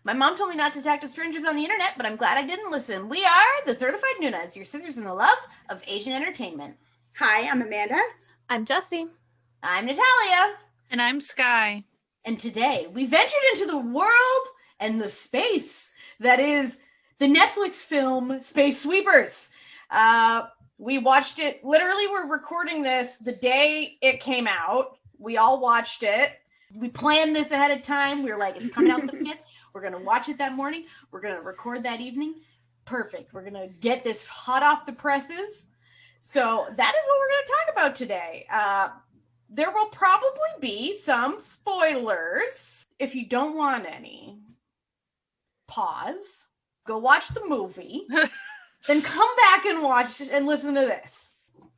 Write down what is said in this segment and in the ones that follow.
My mom told me not to talk to strangers on the internet, but I'm glad I didn't listen. We are the Certified Noonas, your sisters in the love of Asian entertainment. Hi, I'm Amanda. I'm Jessie. I'm Natalia. And I'm Sky. And today we ventured into the world and the space that is the Netflix film Space Sweepers. We watched it, literally we're recording this the day it came out. We all watched it. We planned this ahead of time. We were like, it's coming out the 5th. We're going to watch it that morning. We're going to record that evening. Perfect. We're going to get this hot off the presses. So that is what we're going to talk about today. There will probably be some spoilers. If you don't want any, pause, go watch the movie, then come back and watch and listen to this.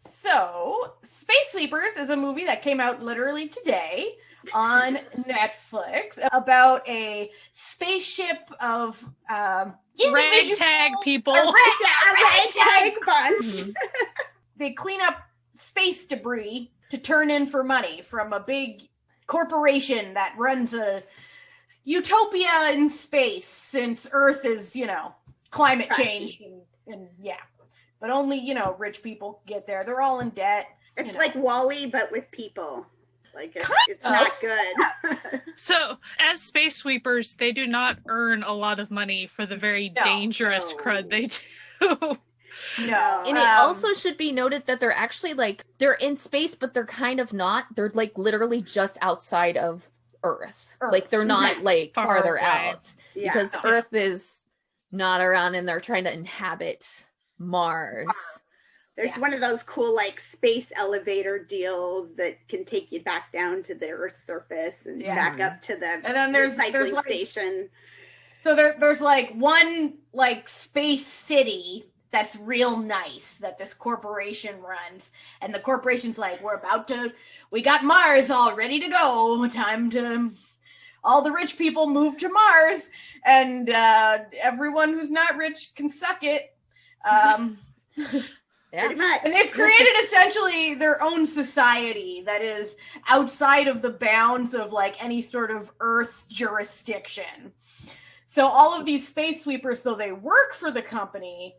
So, Space Sweepers is a movie that came out literally today on Netflix about a spaceship of ragtag people. A ragtag bunch. They clean up space debris to turn in for money from a big corporation that runs a utopia in space since Earth is, climate change and yeah. But only, rich people get there. They're all in debt. It's like WALL-E, but with people. Like, it's not good. So, as space sweepers, they do not earn a lot of money for the very dangerous crud they do. No. And it also should be noted that they're actually, they're in space, but they're kind of not. They're, literally just outside of Earth. Like, they're not, farther out. Yeah. Because Earth is not around, and they're trying to inhabit Mars. There's one of those cool space elevator deals that can take you back down to the Earth's surface and back up to the and then there's station. So there's one space city that's real nice that this corporation runs, and the corporation's like, we got Mars all ready to go. Time to all the rich people move to Mars, and everyone who's not rich can suck it. Pretty much. And they've created essentially their own society that is outside of the bounds of any sort of Earth jurisdiction. So all of these space sweepers, though they work for the company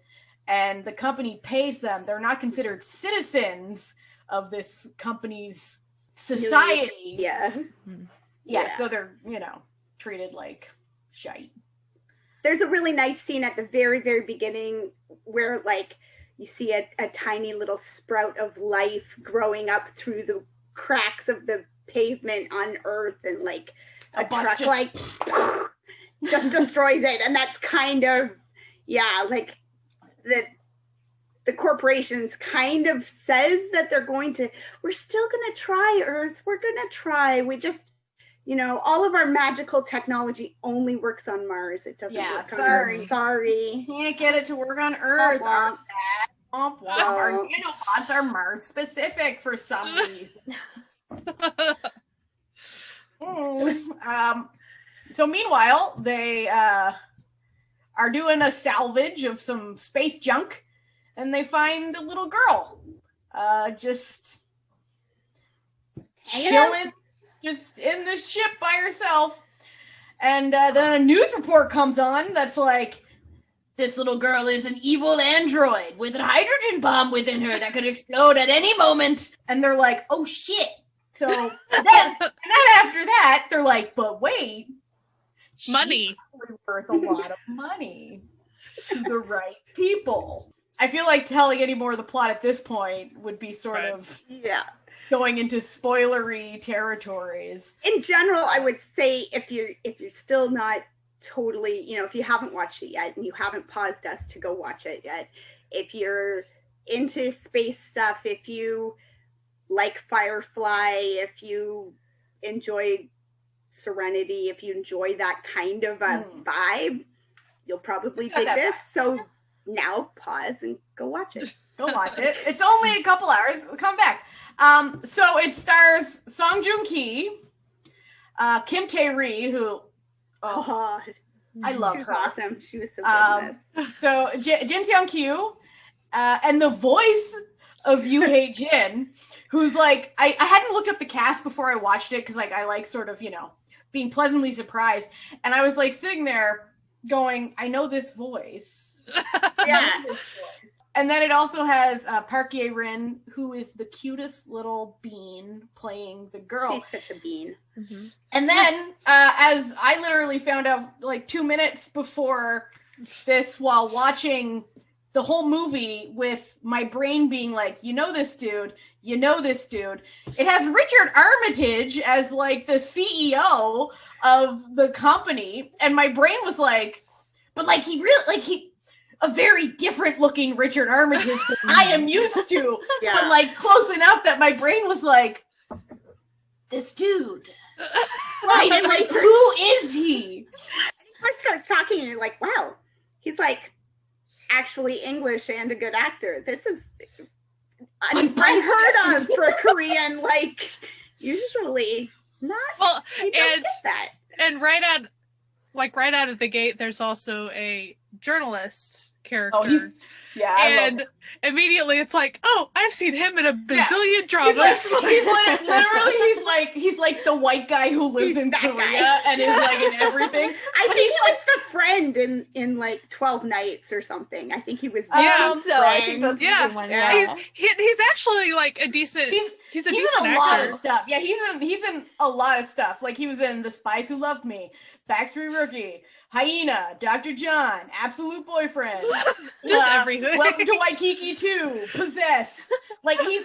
and the company pays them, they're not considered citizens of this company's society. Yeah. So they're, treated like shite. There's a really nice scene at the very, very beginning where you see a tiny little sprout of life growing up through the cracks of the pavement on Earth, and a truck just destroys it. And that's kind of, the corporations kind of says that we're still going to try Earth. We're going to try. We just, all of our magical technology only works on Mars. It doesn't work on Earth. Sorry. Can't get it to work on Earth. Our nanobots are Mars specific for some reason. So meanwhile, they are doing a salvage of some space junk, and they find a little girl just chilling, just in the ship by herself. And then a news report comes on that's like, this little girl is an evil android with a hydrogen bomb within her that could explode at any moment. And they're like, oh shit. So then after that, they're like, but wait. Money. She's worth a lot of money to the right people. I feel like telling any more of the plot at this point would be sort of going into spoilery territories. In general, I would say if you're still not totally, if you haven't watched it yet and you haven't paused us to go watch it yet, if you're into space stuff, if you like Firefly, if you enjoy Serenity, if you enjoy that kind of a vibe, you'll probably dig this. So now pause and go watch it. Go watch it. It's only a couple hours. We'll come back. So it stars Song Joong Ki, Kim Tae-ri, who I love her. Awesome. She was so good. So Jin Seong Kyu, and the voice of Yoo Hae Jin, who's I hadn't looked up the cast before I watched it because I like sort of being pleasantly surprised. And I was like sitting there going, I know this voice. Yeah. And then it also has Park Ye-rin, who is the cutest little bean playing the girl. She's such a bean. Mm-hmm. And then, as I literally found out like 2 minutes before this while watching the whole movie with my brain being like, you know this dude, it has Richard Armitage as like the CEO of the company. And my brain was like, but like a very different looking Richard Armitage that I am used to, but like close enough that my brain was like, this dude. Right? And like, who is he? I starts talking and you're like, wow, he's like actually English and a good actor. This is unheard of for a Korean, like usually not. Well, you don't get that. And right out of the gate, there's also a journalist character. Oh, and immediately it's like, oh, I've seen him in a bazillion dramas. He's like the white guy who lives in Korea and is like in everything. I think he was the friend in like 12 Nights or something. I think he was. I think that's the one. Yeah. He's actually like a decent. He's a decent in a actor. lot of stuff. Yeah, he's in a lot of stuff. Like he was in The Spies Who Loved Me, Backstreet Rookie, Hyena, Dr. John, Absolute Boyfriend, just everything. Welcome to Waikiki 2, Possess. Like he's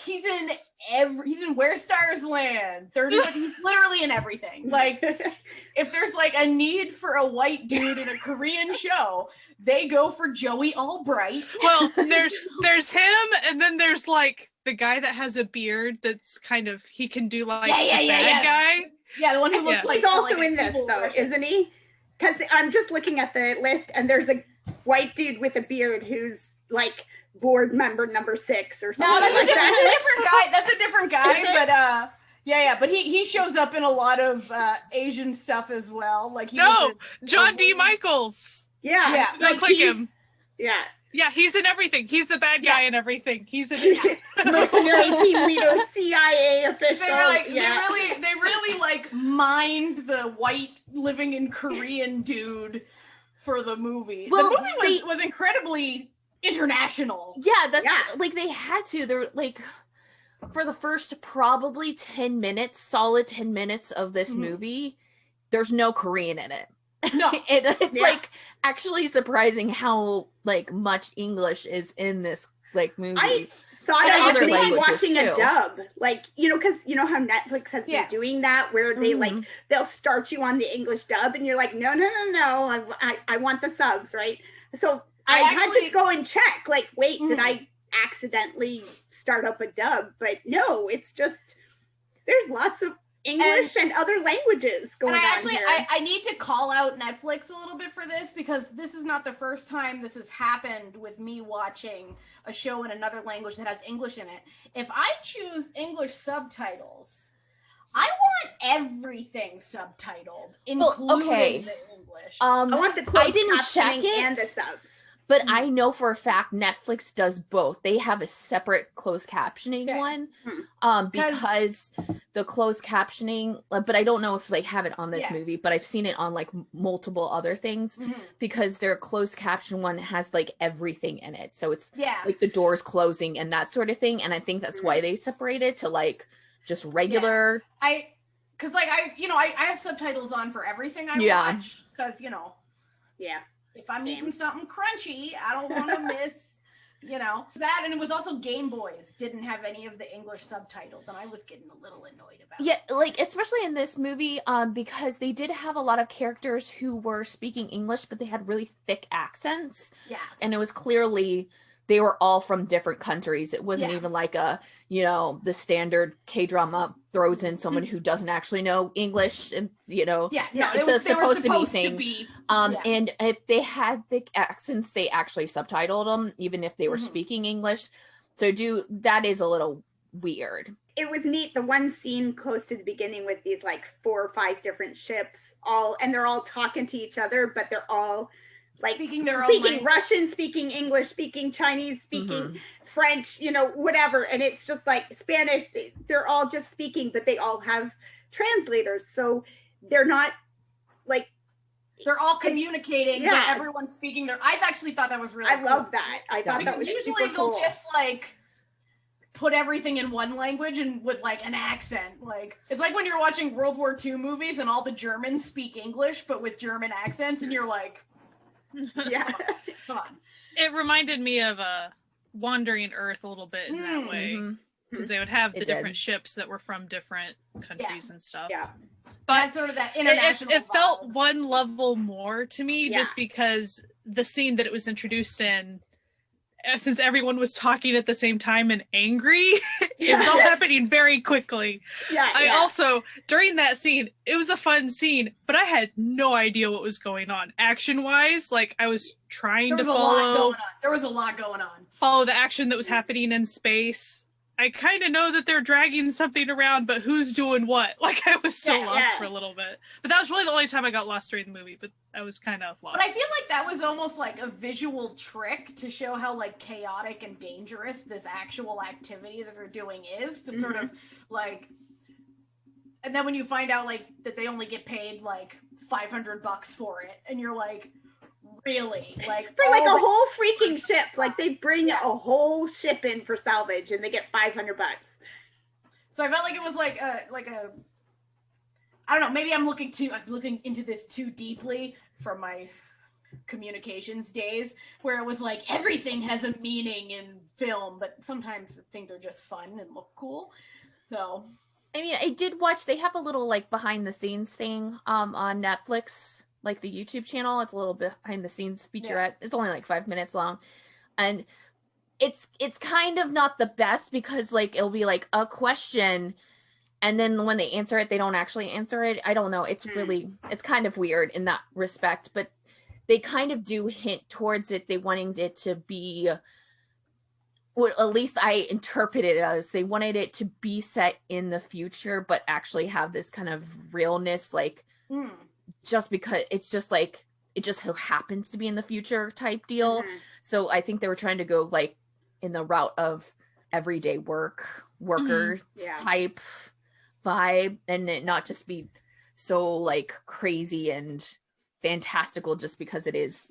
in Where Stars Land, 30, but he's literally in everything. Like if there's like a need for a white dude in a Korean show, they go for Joey Albright. Well, there's him, and then there's like the guy that has a beard that's kind of, he can do like the bad guy. Yeah, the one who looks like he's also like in this though, isn't he? Because I'm just looking at the list, and there's a white dude with a beard who's like board member number 6 or something. No, that's like a different guy. That's a different guy. But but he shows up in a lot of Asian stuff as well. Like John D. Michaels. Yeah, like him. Yeah. Yeah, he's in everything. He's the bad guy in everything. He's in it. Mercenary team leader, CIA official. They really like mined the white living in Korean dude for the movie. Well, the movie was incredibly international. Yeah, that's like they had to. They're like for the first probably 10 minutes, solid 10 minutes of this movie, there's no Korean in it. No, it's like actually surprising how like much English is in this like movie. I thought I was watching a dub, like because how Netflix has been doing that, where they like they'll start you on the English dub, and you're like, no, I want the subs, right? So I had to go and check, like, wait, did I accidentally start up a dub? But no, it's just there's lots of English and other languages going on here. I need to call out Netflix a little bit for this, because this is not the first time this has happened with me watching a show in another language that has English in it. If I choose English subtitles, I want everything subtitled, including the English. I want the closed captioning and the subs. But I know for a fact Netflix does both. They have a separate closed captioning one, because the closed captioning. But I don't know if they have it on this movie. But I've seen it on like multiple other things, because their closed caption one has like everything in it. So it's like the doors closing and that sort of thing. And I think that's why they separated to like just regular. I have subtitles on for everything I watch, because if I'm eating something crunchy, I don't want to miss, that. And it was also Game Boys didn't have any of the English subtitles, and I was getting a little annoyed about it. Yeah, like, especially in this movie, because they did have a lot of characters who were speaking English, but they had really thick accents. Yeah. And it was clearly they were all from different countries. It wasn't even like the standard K-drama throws in someone who doesn't actually know English, and it's supposed to be. And if they had thick accents, they actually subtitled them, even if they were speaking English. So that is a little weird. It was neat. The one scene close to the beginning with these like 4 or 5 different ships, and they're all talking to each other, but they're all like speaking Russian, speaking English, speaking Chinese, speaking French, whatever. And it's just like Spanish. They're all just speaking, but they all have translators. So they're not like they're all communicating, but everyone's speaking their. I've actually thought that was really. I love that. I thought that was usually super cool. they'll just like put everything in one language and with like an accent. Like it's like when you're watching World War II movies and all the Germans speak English but with German accents, and you're like, yeah, come on. It reminded me of Wandering Earth a little bit in that way, because they would have the different ships that were from different countries and stuff. Yeah. But that's sort of that international. It felt one level more to me, just because the scene that it was introduced in, since everyone was talking at the same time and angry, it was all happening very quickly. I also, during that scene, it was a fun scene, but I had no idea what was going on action-wise. Like, I was trying to follow. There was a lot going on. Follow the action that was happening in space. I kind of know that they're dragging something around, but who's doing what? Like, I was so lost for a little bit. But that was really the only time I got lost during the movie, but I was kind of lost. But I feel like that was almost like a visual trick to show how, like, chaotic and dangerous this actual activity that they're doing is, to sort of, like... And then when you find out, like, that they only get paid, like, $500 for it, and you're like... Really? Like for like a whole freaking ship. Like they bring a whole ship in for salvage and they get $500. So I felt like it was like a I don't know, maybe I'm looking into this too deeply from my communications days, where it was like everything has a meaning in film, but sometimes things are just fun and look cool. So I mean, I did watch, they have a little like behind the scenes thing on Netflix, like the YouTube channel. It's a little behind the scenes featurette. It's only like 5 minutes long. And it's kind of not the best, because like it'll be like a question and then when they answer it, they don't actually answer it. I don't know. It's really, it's kind of weird in that respect, but they kind of do hint towards it. They wanting it to be, well, at least I interpreted it as they wanted it to be set in the future, but actually have this kind of realness, like just because it's just like, it just happens to be in the future type deal. So I think they were trying to go like in the route of everyday workers type vibe, and it not just be so like crazy and fantastical just because it is.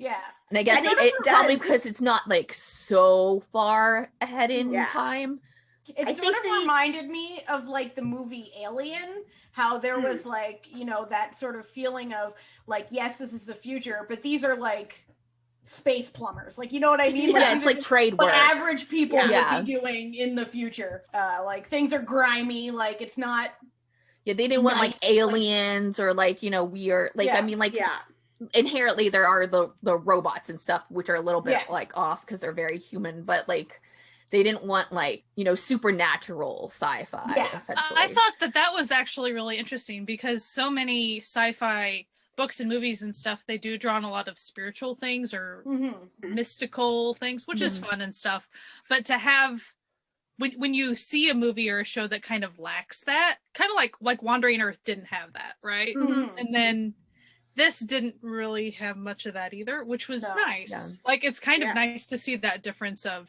And I guess it probably because it's not like so far ahead in time. It sort of reminded me of like the movie Alien, how there was like, you know, that sort of feeling of like, yes, this is the future, but these are like space plumbers. Like, you know what I mean? Like, it's like trade work. What average people would be doing in the future. Like things are grimy, like it's not. Yeah, they didn't want like aliens or like, you know, weird. Like, I mean, like inherently there are the robots and stuff, which are a little bit like off because they're very human, but like they didn't want like, you know, supernatural sci-fi essentially. I thought that was actually really interesting, because so many sci-fi books and movies and stuff, they do draw on a lot of spiritual things or mystical things, which is fun and stuff. But to have, when you see a movie or a show that kind of lacks that, kind of like Wandering Earth didn't have that, right? And then this didn't really have much of that either, which was nice. Like, it's kind of nice to see that difference of,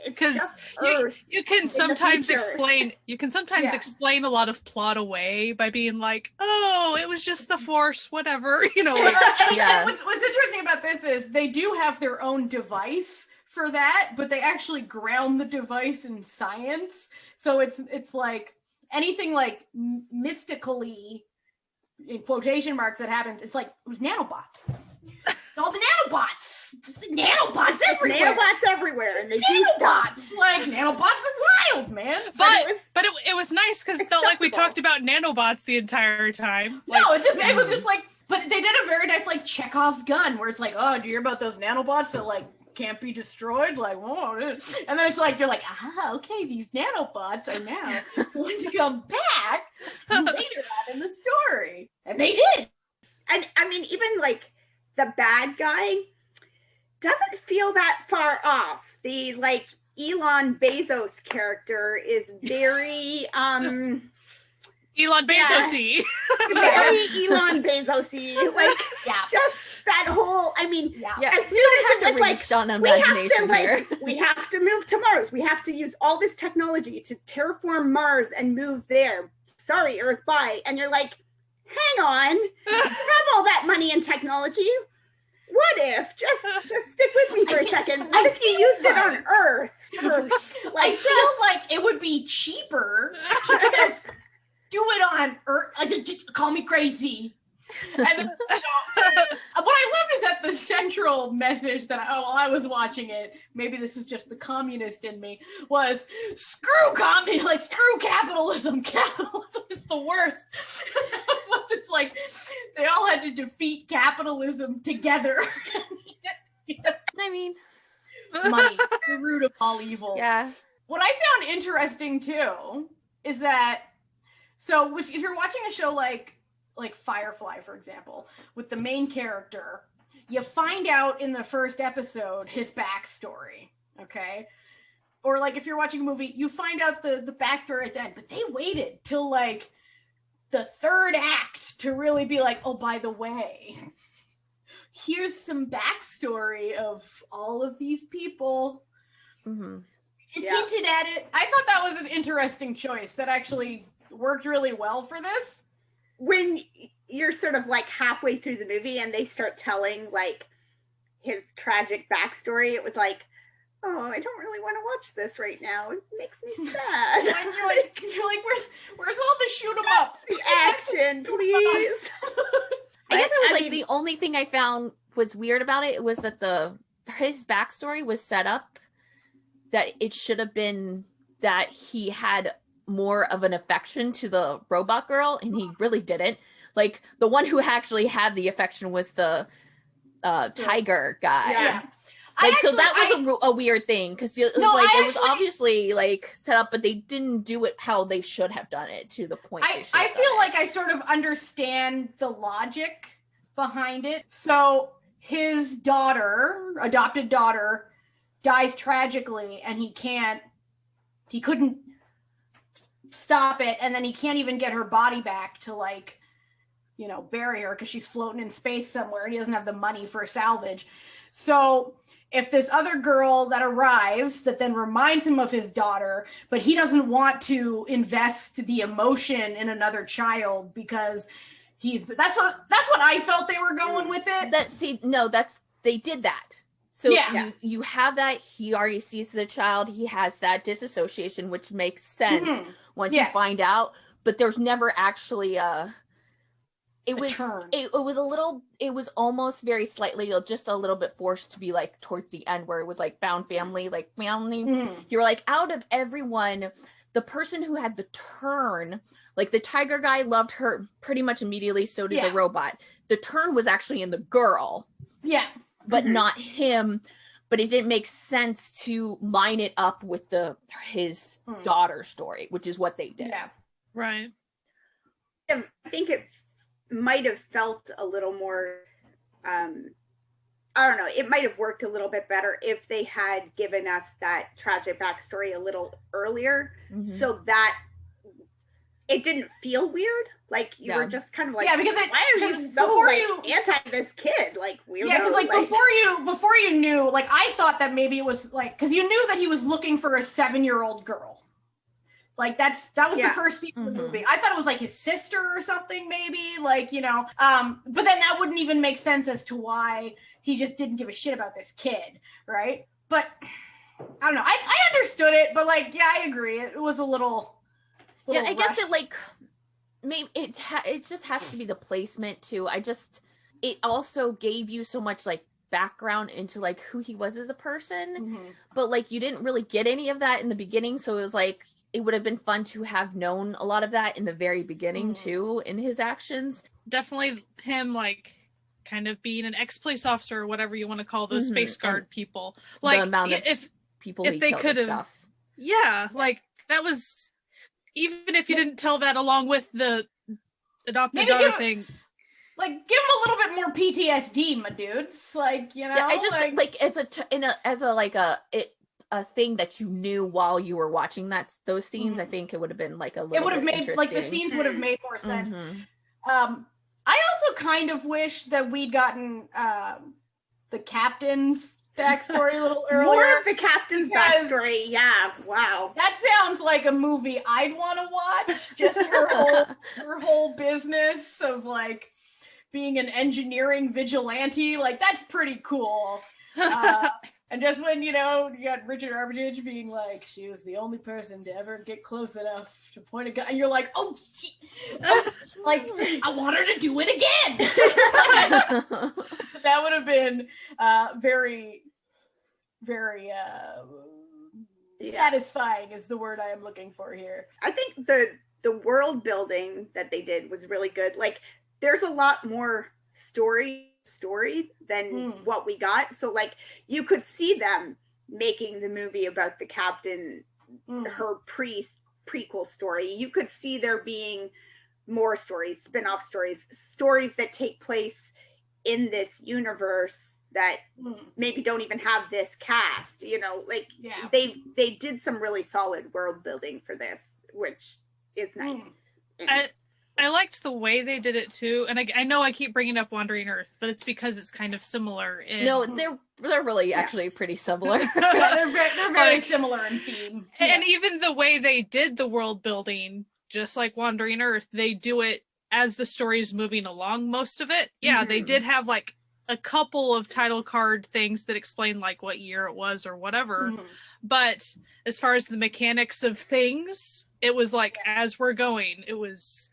because you can sometimes explain explain a lot of plot away by being like, oh, it was just the Force, whatever, you know. Like, what's interesting about this is they do have their own device for that, but they actually ground the device in science. So it's like anything like mystically, in quotation marks, that happens, it's like, it was nanobots. All the nanobots everywhere. Nanobots everywhere, and they do stuff. Like, nanobots are wild, man. But it was nice because it felt like we talked about nanobots the entire time. Like, no, it was just like, but they did a very nice like Chekhov's gun, where it's like, oh, do you hear about those nanobots that like can't be destroyed? Like, whoa. And then it's like, you're like, okay, these nanobots are now going to come back later on in the story. And they did. And I mean, even like the bad guy doesn't feel that far off. The like Elon Bezos character is very Elon Bezos-y. Very Elon Bezos-y. Like just that whole, I mean, as soon as it was like, we have to move to Mars. We have to use all this technology to terraform Mars and move there. Sorry, Earth, bye. And you're like, hang on, you have all that money and technology. What if, just stick with me for a second, what if you used it on Earth? I feel like it would be cheaper to just do it on Earth. Call me crazy. And then, what I love is that the central message that while I was watching it, maybe this is just the communist in me, was screw capitalism. Capitalism is the worst. It's like they all had to defeat capitalism together. I mean, money, the root of all evil. Yeah. What I found interesting too is that, so if you're watching a show like Firefly, for example, with the main character, you find out in the first episode his backstory, okay? Or like if you're watching a movie, you find out the backstory at the end, but they waited till like the third act to really be like, oh, by the way, here's some backstory of all of these people. Mm-hmm. It hinted at it. I thought that was an interesting choice that actually worked really well for this. When you're sort of like halfway through the movie and they start telling like his tragic backstory, it was like, oh, I don't really want to watch this right now. It makes me sad. you're like, where's all the shoot 'em ups? The action, please. I guess I was the only thing I found was weird about it was that his backstory was set up that it should have been that he had more of an affection to the robot girl, and he really didn't. Like, the one who actually had the affection was the tiger guy. Yeah. So that was a weird thing, because it was obviously like set up, but they didn't do it how they should have done it to the point. I feel like I sort of understand the logic behind it. So his adopted daughter, dies tragically, and he couldn't stop it, and then he can't even get her body back to bury her because she's floating in space somewhere and he doesn't have the money for salvage. So if this other girl that arrives that then reminds him of his daughter, but he doesn't want to invest the emotion in another child because that's what I felt they were going with it. They did that. So you have that, he already sees the child, he has that disassociation, which makes sense once you find out, but there's never actually it was almost very slightly just a little bit forced to be like towards the end where it was like found family, you're like, out of everyone, the person who had the turn, like the tiger guy loved her pretty much immediately, so did the robot. The turn was actually in the girl. Yeah. But not him. But it didn't make sense to line it up with his daughter story, which is what they did. Yeah. Right. I think it might have felt a little more, I don't know, it might have worked a little bit better if they had given us that tragic backstory a little earlier, so that it didn't feel weird. Like you were just kind of like, because why are you so anti this kid? Like weird. Yeah, because before you knew, like I thought that maybe it was like, because you knew that he was looking for a 7-year-old girl. Like that was the first scene of the movie. I thought it was like his sister or something, maybe, but then that wouldn't even make sense as to why he just didn't give a shit about this kid, right? But I don't know. I understood it, but I agree. It was a little I rushed. guess it maybe it just has to be the placement too. It also gave you so much background into who he was as a person, but you didn't really get any of that in the beginning, so it was it would have been fun to have known a lot of that in the very beginning too, in his actions. Definitely him kind of being an ex-police officer or whatever you want to call those space guard people. The amount of people if they could have, that was, even if you didn't tell that along with the adopted daughter thing. Give him a little bit more PTSD, my dudes. A thing that you knew while you were watching those scenes, I think it would have been a little. It would have made the scenes would have made more sense. I also kind of wish that we'd gotten the captain's backstory a little earlier. More of the captain's backstory. Yeah, wow. That sounds like a movie I'd want to watch. Just her whole business of like being an engineering vigilante. Like, that's pretty cool. And just when, you got Richard Armitage being like, she was the only person to ever get close enough to point a gun. And you're like, oh, shit. Like, I want her to do it again. That would have been very, very satisfying is the word I am looking for here. I think the world building that they did was really good. Like, there's a lot more story than what we got. So like you could see them making the movie about the captain, her prequel story. You could see there being more stories, spin-off stories that take place in this universe that maybe don't even have this cast, like they did some really solid world building for this, which is nice. I liked the way they did it too, and I know I keep bringing up Wandering Earth, but it's because it's kind of similar. No, they're really actually pretty similar. They're very similar in theme, and even the way they did the world building, just like Wandering Earth, they do it as the story is moving along. Most of it, they did have like a couple of title card things that explain like what year it was or whatever, but as far as the mechanics of things, it was like as we're going, it was.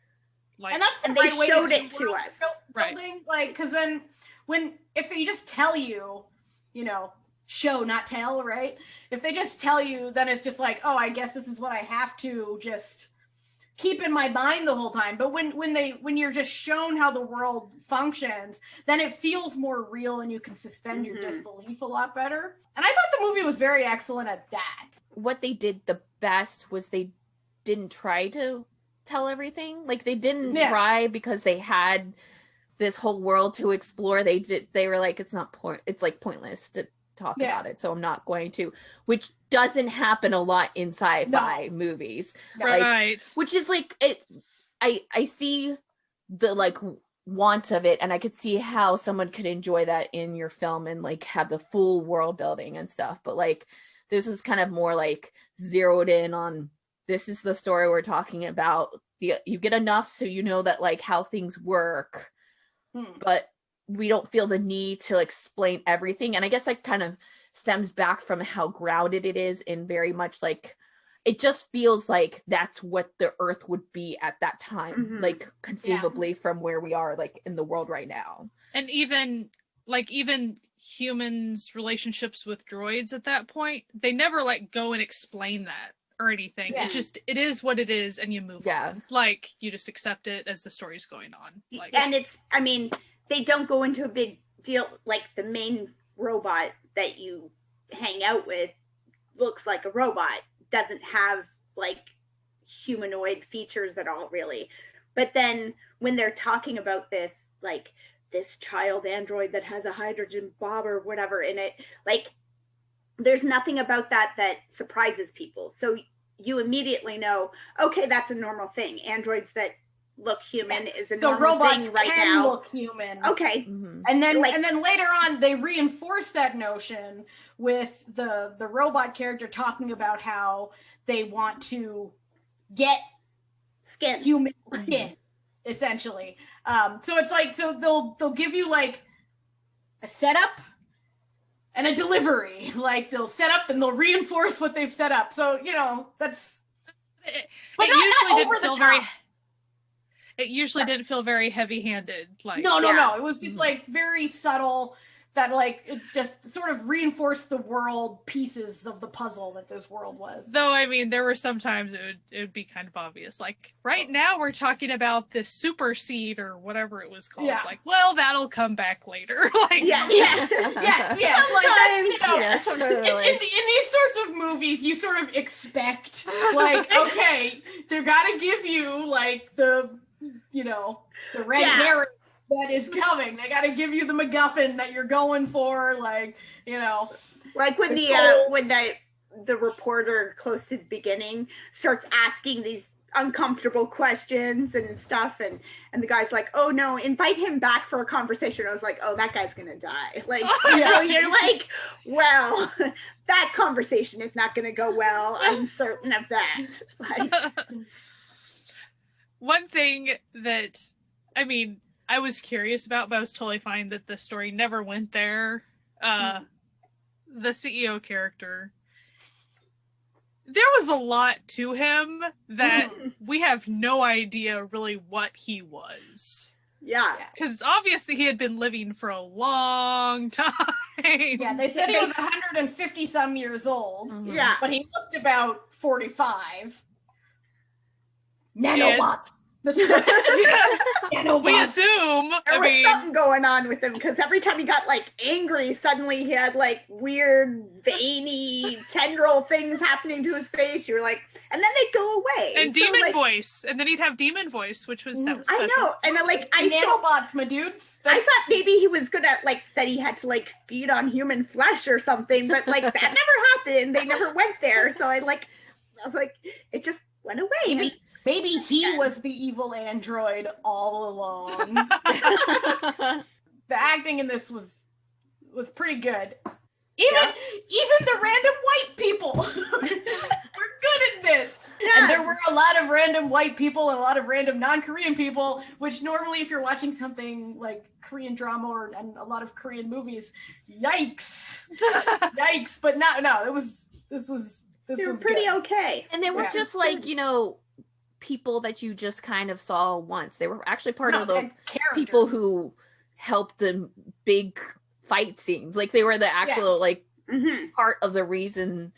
Like, and that's the right way showed it to us, right? Like, because then if they just tell you, show not tell, right? If they just tell you, then it's just like, oh, I guess this is what I have to just keep in my mind the whole time. But when you're just shown how the world functions, then it feels more real, and you can suspend your disbelief a lot better. And I thought the movie was very excellent at that. What they did the best was they didn't try to tell everything. Like, they didn't try because they had this whole world to explore. They were like, it's like pointless to talk about it, so I'm not going to, which doesn't happen a lot in sci-fi movies, right? Which is like it. I see the like want of it, and I could see how someone could enjoy that in your film and like have the full world building and stuff, but like this is kind of more like zeroed in on, this is the story we're talking about. You get enough so you know that like how things work, but we don't feel the need to explain everything. And I guess that kind of stems back from how grounded it is in very much like, it just feels like that's what the Earth would be at that time, like conceivably from where we are like in the world right now. And even humans' relationships with droids at that point, they never like go and explain that or anything. It is what it is, and you move on. Like, you just accept it as the story's going on. Like, and they don't go into a big deal. Like, the main robot that you hang out with looks like a robot, doesn't have like humanoid features at all, really. But then when they're talking about this, like this child android that has a hydrogen bomb or whatever in it, like there's nothing about that surprises people. So you immediately know, okay, that's a normal thing. Androids that look human is a normal thing right now. So robots can look human. Okay. And then later on they reinforce that notion with the robot character talking about how they want to get human skin, essentially. So it's like, so they'll give you like a setup and a delivery. Like, they'll set up and they'll reinforce what they've set up. So, that's but not over the top. It usually didn't feel very heavy-handed. Like, no. It was just like very subtle, that like it just sort of reinforced the world pieces of the puzzle that this world was. Though, I mean, there were some times it would be kind of obvious. Like, right now we're talking about this super seed or whatever it was called. Like, well, that'll come back later. Like, yeah. Like that, in these sorts of movies, you sort of expect, like, okay, they're gotta give you like the red herring that is coming. They got to give you the MacGuffin that you're going for, like when the reporter close to the beginning starts asking these uncomfortable questions and stuff, and the guy's like, oh no, invite him back for a conversation. I was like, oh, that guy's gonna die. Like, you know, you're like, well, that conversation is not gonna go well, I'm certain of that. Like, one thing that, I mean, I was curious about, but I was totally fine that the story never went there. The CEO character, there was a lot to him that we have no idea really what he was. Yeah. Because obviously he had been living for a long time. Yeah, they said he was 150 some years old. Yeah. But he looked about 45. Nanobots. That's right. Nanobots. We assume. There was something going on with him, because every time he got like angry, suddenly he had like weird veiny tendril things happening to his face. You were like, and then they'd go away. And so, demon voice, and then he'd have demon voice, which was that was special. I know, and I nanobots, my dudes. I thought maybe he was gonna like that he had to like feed on human flesh or something, but like that never happened. They never went there, so I was like, it just went away. Maybe he was the evil android all along. The acting in this was pretty good. Even the random white people were good at this. Yeah. And there were a lot of random white people and a lot of random non-Korean people, which normally if you're watching something like Korean drama and a lot of Korean movies, yikes. Yikes. But this was pretty good. Okay. And they were just like, you know, people that you just kind of saw once. They were actually part of the people who helped the big fight scenes. Like they were the actual part of the reason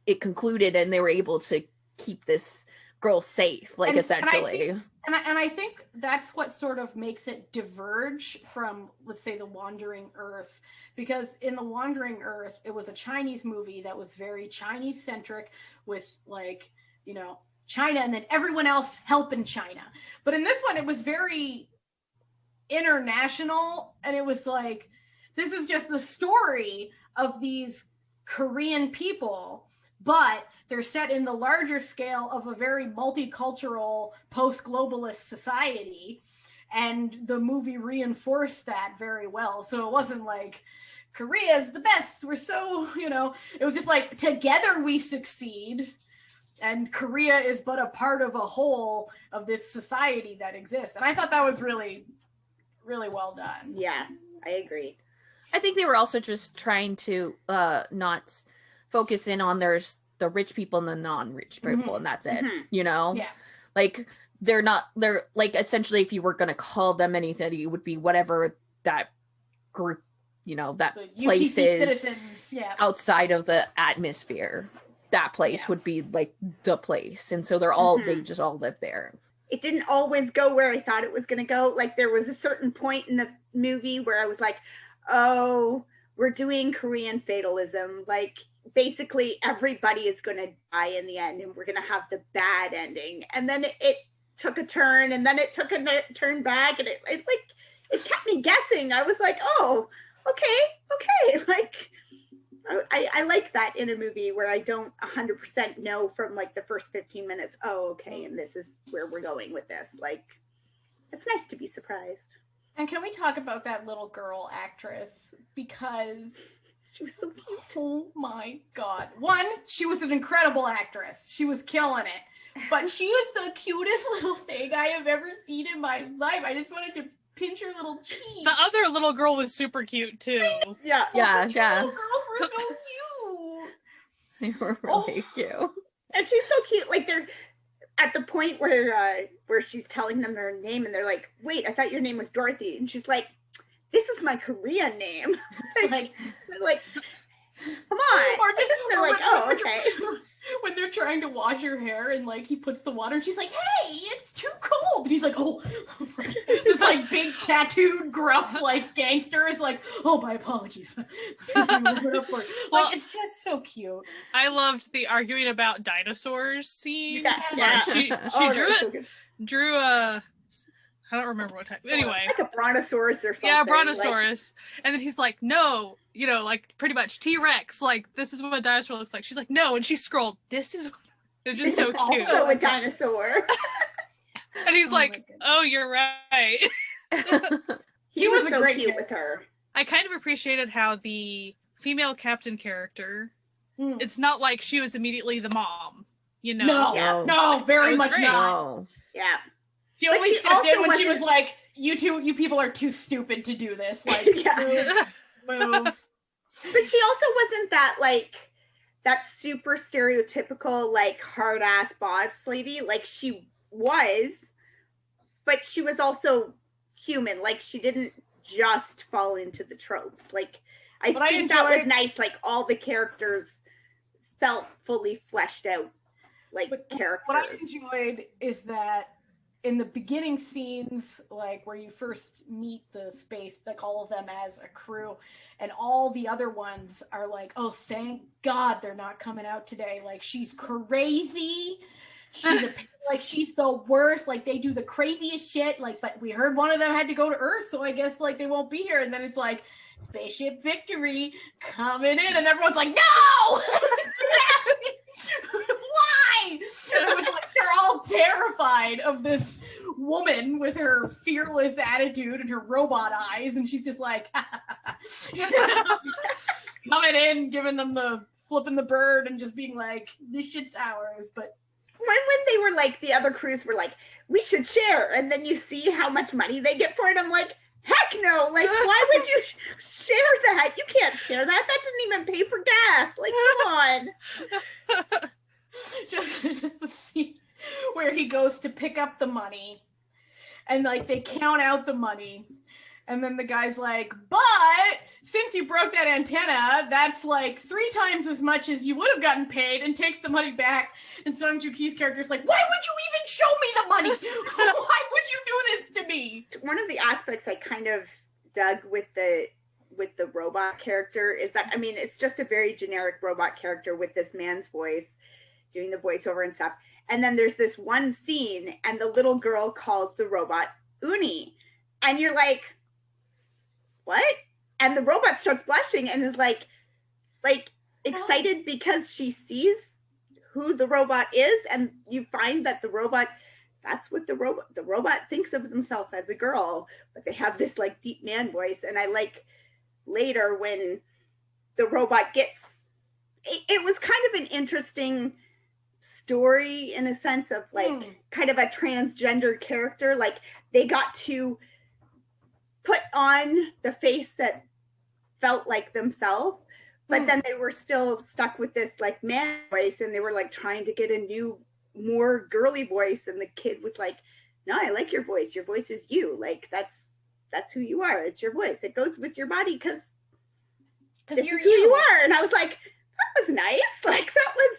it concluded, and they were able to keep this girl safe, like essentially. And I think that's what sort of makes it diverge from, let's say, The Wandering Earth, because in The Wandering Earth, it was a Chinese movie that was very Chinese centric with like, you know, China and then everyone else helping China. But in this one, it was very international, and it was like, this is just the story of these Korean people, but they're set in the larger scale of a very multicultural post-globalist society, and the movie reinforced that very well. So it wasn't like Korea's the best, we're so, you know, it was just like together we succeed. And Korea is but a part of a whole of this society that exists. And I thought that was really, really well done. Yeah, I agree. I think they were also just trying to not focus in on the rich people and the non-rich people, and that's it. You know? Yeah. Like they're like essentially if you were gonna call them anything, it would be whatever that group, you know, that place is outside of the atmosphere. That place would be like the place, and so they're all they just all live there. It didn't always go where I thought it was going to go. Like there was a certain point in the movie where I was like, oh, we're doing Korean fatalism, like basically everybody is going to die in the end and we're going to have the bad ending. And then it took a turn, and then it took a turn back, and it kept me guessing. I was like, oh, okay, like I like that in a movie where I don't 100% know from like the first 15 minutes, oh, okay, and this is where we're going with this. Like, it's nice to be surprised. And can we talk about that little girl actress? Because she was so cute. Oh my God. One, she was an incredible actress. She was killing it. But she was the cutest little thing I have ever seen in my life. I just wanted to pinch her little cheek. The other little girl was super cute too. Yeah. Little girls were so cute. They were really cute. And she's so cute. Like they're at the point where she's telling them their name, and they're like, "Wait, I thought your name was Dorothy," and she's like, "This is my Korean name." like, come on. Or just, they're like, "Oh, okay." When they're trying to wash her hair, and like he puts the water, and she's like, "Hey, it's too cold." And he's like, "Oh," this like big tattooed, gruff like gangster is like, "Oh, my apologies." Like it's just so cute. I loved the arguing about dinosaurs scene. Yeah. She drew a. I don't remember what type. Anyway, like a brontosaurus or something. Yeah, brontosaurus. Like, and then he's like, "No, like pretty much T-Rex. Like this is what a dinosaur looks like." She's like, "No," and she scrolled. This is They're just so cute. Also a dinosaur. And he's like, "Oh, you're right." He was a so great cute character. with her. I kind of appreciated how the female captain character, it's not like she was immediately the mom, you know? No, very much great. not. No. Yeah. She only stepped in when she was like, you people are too stupid to do this. Like, move. But she also wasn't that, like, that super stereotypical, like, hard-ass boss lady. Like, she was, but she was also human. Like, she didn't just fall into the tropes. Like, I think that was nice. Like, all the characters felt fully fleshed out, like, characters. What I enjoyed is that in the beginning scenes, like where you first meet the space, like all of them as a crew, and all the other ones are like, oh, thank God they're not coming out today. Like, she's crazy. She's like, she's the worst. Like, they do the craziest shit. Like, but we heard one of them had to go to Earth, so I guess like they won't be here. And then it's like, Spaceship Victory coming in, and everyone's like, no! Why? So it's like they're all terrified of this woman with her fearless attitude and her robot eyes, and she's just like coming in, giving them the flipping the bird and just being like, this shit's ours. But when they were like, the other crews were like, we should share, and then you see how much money they get for it, I'm like, heck no. Like, why would you share that? You can't share that. That didn't even pay for gas. Like, come on. just the scene where he goes to pick up the money and like they count out the money, and then the guy's like, but since you broke that antenna, that's like 3 times as much as you would have gotten paid, and takes the money back. And Song Joong Ki's character's like, why would you even show me the money? Why would you do this to me? One of the aspects I kind of dug with the robot character is that, I mean, it's just a very generic robot character with this man's voice doing the voiceover and stuff. And then there's this one scene, and the little girl calls the robot Uni. And you're like, what? And the robot starts blushing and is like excited because she sees who the robot is. And you find that the robot, that's what the robot thinks of himself as a girl, but they have this like deep man voice. And I like later when the robot gets, it was kind of an interesting story in a sense of like kind of a transgender character. Like, they got to put on the face that felt like themselves, but then they were still stuck with this like man voice, and they were like trying to get a new, more girly voice, and the kid was like, no, I like your voice is you, like that's who you are, it's your voice, it goes with your body because this is who you are. And I was like, that was nice, like that was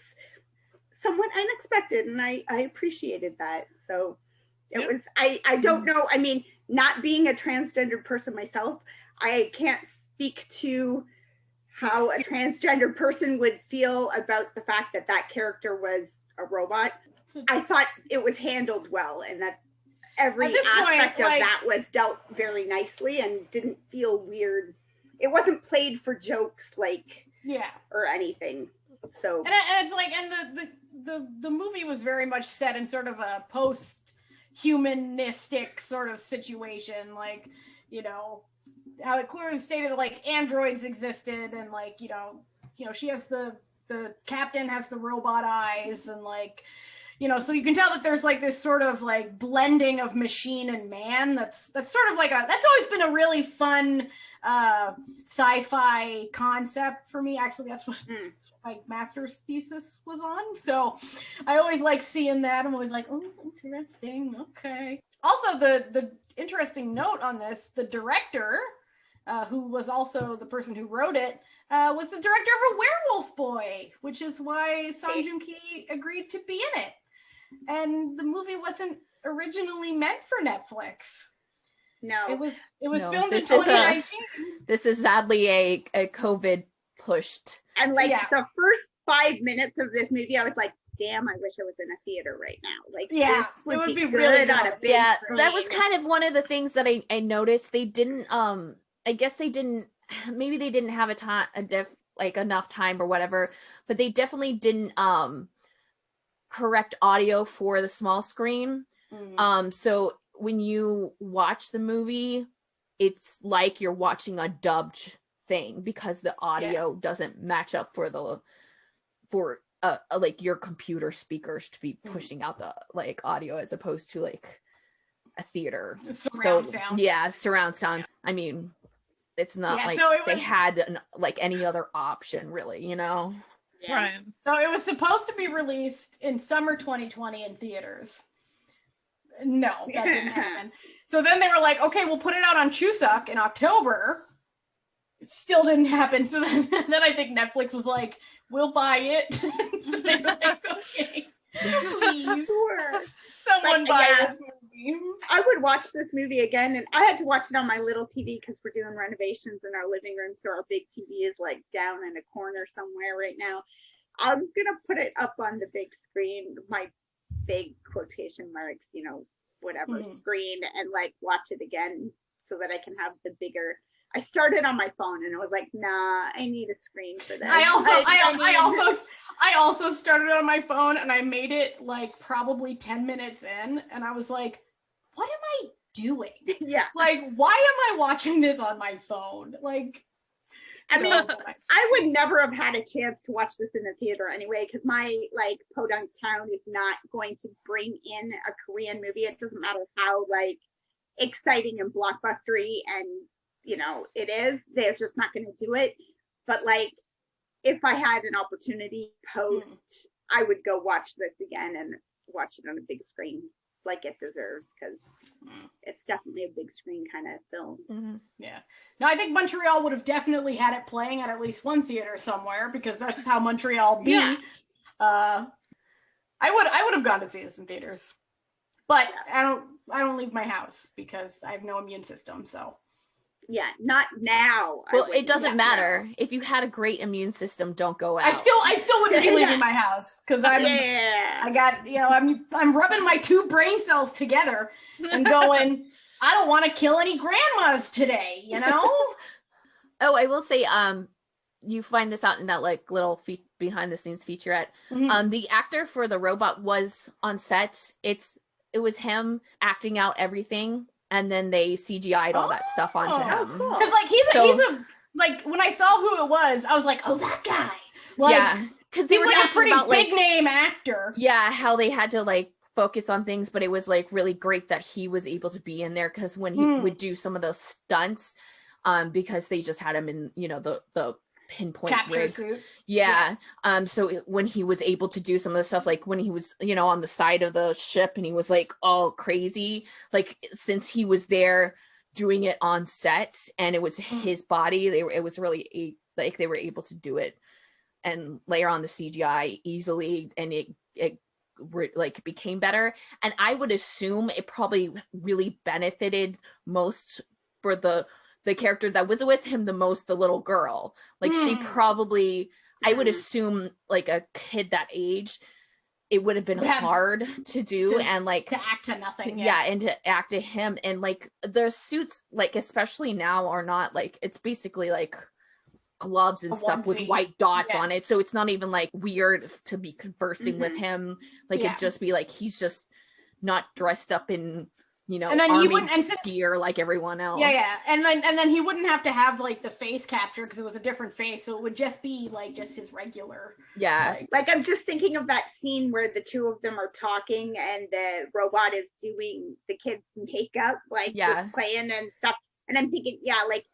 somewhat unexpected, and I appreciated that. So it was, I don't know, I mean, not being a transgender person myself, I can't speak to how a transgender person would feel about the fact that that character was a robot. I thought it was handled well, and that every aspect of that was dealt very nicely and didn't feel weird. It wasn't played for jokes, like, or anything. So and it's like, and the movie was very much set in sort of a post-humanistic sort of situation, like, you know, how it clearly stated that like androids existed, and like, you know, she has the captain has the robot eyes, and like, you know, so you can tell that there's like this sort of like blending of machine and man. That's sort of like that's always been a really fun sci-fi concept for me. Actually, that's what my master's thesis was on. So I always like seeing that. I'm always like, oh, interesting. Okay. Also, the interesting note on this, the director, who was also the person who wrote it, was the director of A Werewolf Boy, which is why Song Joong Ki agreed to be in it. And the movie wasn't originally meant for Netflix. No, it was filmed in 2019. This is sadly a COVID pushed. And like the first 5 minutes of this movie, I was like, damn, I wish I was in a theater right now. Like, yeah, this would be really good on a big screen. That was kind of one of the things that I noticed. They didn't I guess they didn't, maybe they didn't have enough time or whatever, but they definitely didn't correct audio for the small screen. So when you watch the movie, it's like you're watching a dubbed thing because the audio doesn't match up for like your computer speakers to be pushing out the like audio as opposed to like a theater surround sound. Yeah, surround sound. I mean, it's not like they had like any other option, really, you know? Yeah. Right. So it was supposed to be released in summer 2020 in theaters. No, that didn't happen. So then they were like, okay, we'll put it out on Chuseok in October. It still didn't happen. So then I think Netflix was like, we'll buy it. So they were like, okay, please. Sure. Someone buy this movie. I would watch this movie again, and I had to watch it on my little TV because we're doing renovations in our living room, so our big TV is like down in a corner somewhere right now. I'm gonna put it up on the big screen, my big quotation marks, you know, whatever screen, and like watch it again so that I can have the bigger. I started on my phone and I was like, nah, I need a screen for this. I also started on my phone and I made it like probably 10 minutes in and I was like, what am I doing? Yeah. Like, why am I watching this on my phone? Like, I mean, I would never have had a chance to watch this in the theater anyway, because my like podunk town is not going to bring in a Korean movie. It doesn't matter how like exciting and blockbustery and you know it is, they're just not going to do it. But like if I had an opportunity post, I would go watch this again and watch it on a big screen like it deserves, because it's definitely a big screen kind of film. Yeah. No, I think Montreal would have definitely had it playing at least one theater somewhere, because that's how Montreal be. Yeah. I would have gone to see this in theaters, but I don't leave my house because I have no immune system. So yeah, not now. Well, it doesn't matter. Now. If you had a great immune system, don't go out. I still wouldn't be leaving my house because I got, you know, I'm rubbing my two brain cells together and going, I don't want to kill any grandmas today, you know? Oh, I will say, you find this out in that like little behind the scenes featurette. The actor for the robot was on set. It was him acting out everything. And then they CGI'd all that stuff onto him. Cool. Because like he's a like when I saw who it was, I was like, oh, that guy. Like, yeah, because he's like a pretty big name actor. Yeah, how they had to like focus on things, but it was like really great that he was able to be in there, because when he would do some of the stunts, because they just had him in, you know, the pinpoint capture rig. suit. Yeah. So when he was able to do some of the stuff, like when he was, you know, on the side of the ship and he was like all crazy, like since he was there doing it on set and it was his body, it was really like they were able to do it and layer on the CGI easily, and it like became better. And I would assume it probably really benefited most for the character that was with him the most, the little girl. Like she probably, I would assume like a kid that age, it would have been hard to do and like to act to nothing. Yeah, and to act to him. And like their suits, like especially now, are not like, it's basically like gloves and stuff with white dots on it. So it's not even like weird to be conversing with him. Like it'd just be like he's just not dressed up in, you know, and then he wouldn't gear like everyone else. Yeah, and then he wouldn't have to have like the face capture because it was a different face, so it would just be like just his regular. Yeah, like I'm just thinking of that scene where the two of them are talking and the robot is doing the kids' makeup, like just playing and stuff. And I'm thinking, like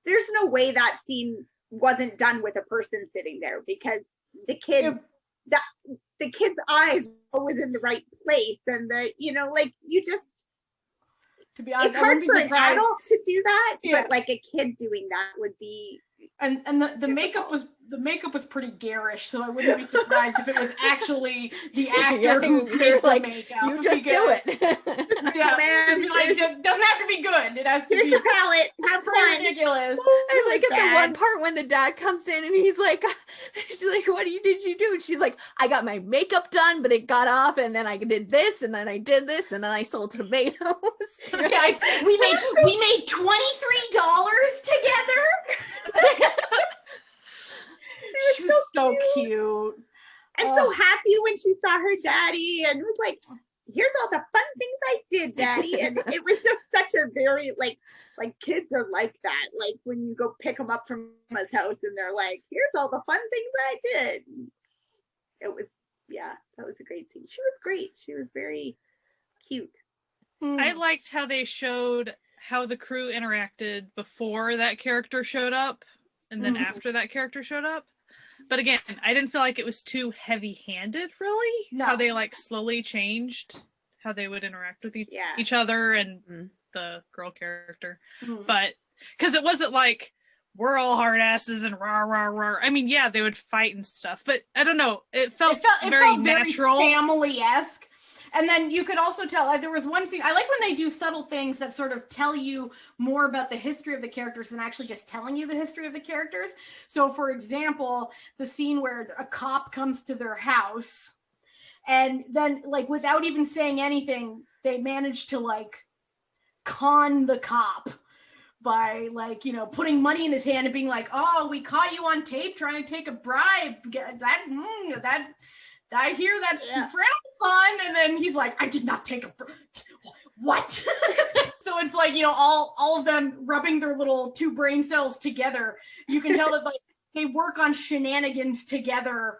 there's no way that scene wasn't done with a person sitting there, because the kid the kid's eyes were always in the right place, and the, you know, like you just. To be honest, it's hard for an adult to do that, but like a kid doing that would be. And the makeup was pretty garish, so I wouldn't be surprised if it was actually the actor who made the makeup. You just do it. Man, it doesn't have to be good. It has to be your palette. Have fun. Ridiculous. I like at the one part when the dad comes in and he's like, she's like, "What did you do?" And she's like, "I got my makeup done, but it got off, and then I did this, and then I did this, and then I sold tomatoes." Guys, we made $23 together. She was so cute. and so happy when she saw her daddy, and was like, here's all the fun things I did, daddy. And it was just such a very like kids are like that, like when you go pick them up from his house and they're like, here's all the fun things I did. It was, yeah, that was a great scene. She was great. She was very cute. I liked how they showed how the crew interacted before that character showed up and then after that character showed up. But again, I didn't feel like it was too heavy-handed, really. No. How they like slowly changed how they would interact with each other and the girl character. But because it wasn't like we're all hard asses and rah rah rah. I mean, yeah, they would fight and stuff, but I don't know. It felt very natural, family-esque. And then you could also tell, like, there was one scene, I like when they do subtle things that sort of tell you more about the history of the characters than actually just telling you the history of the characters. So, for example, the scene where a cop comes to their house, and then, like, without even saying anything, they manage to, like, con the cop by, like, you know, putting money in his hand and being like, oh, we caught you on tape trying to take a bribe. I hear that's frowned upon. And then he's like, I did not take a what? So it's like, you know, all of them rubbing their little two brain cells together. You can tell that, like, they work on shenanigans together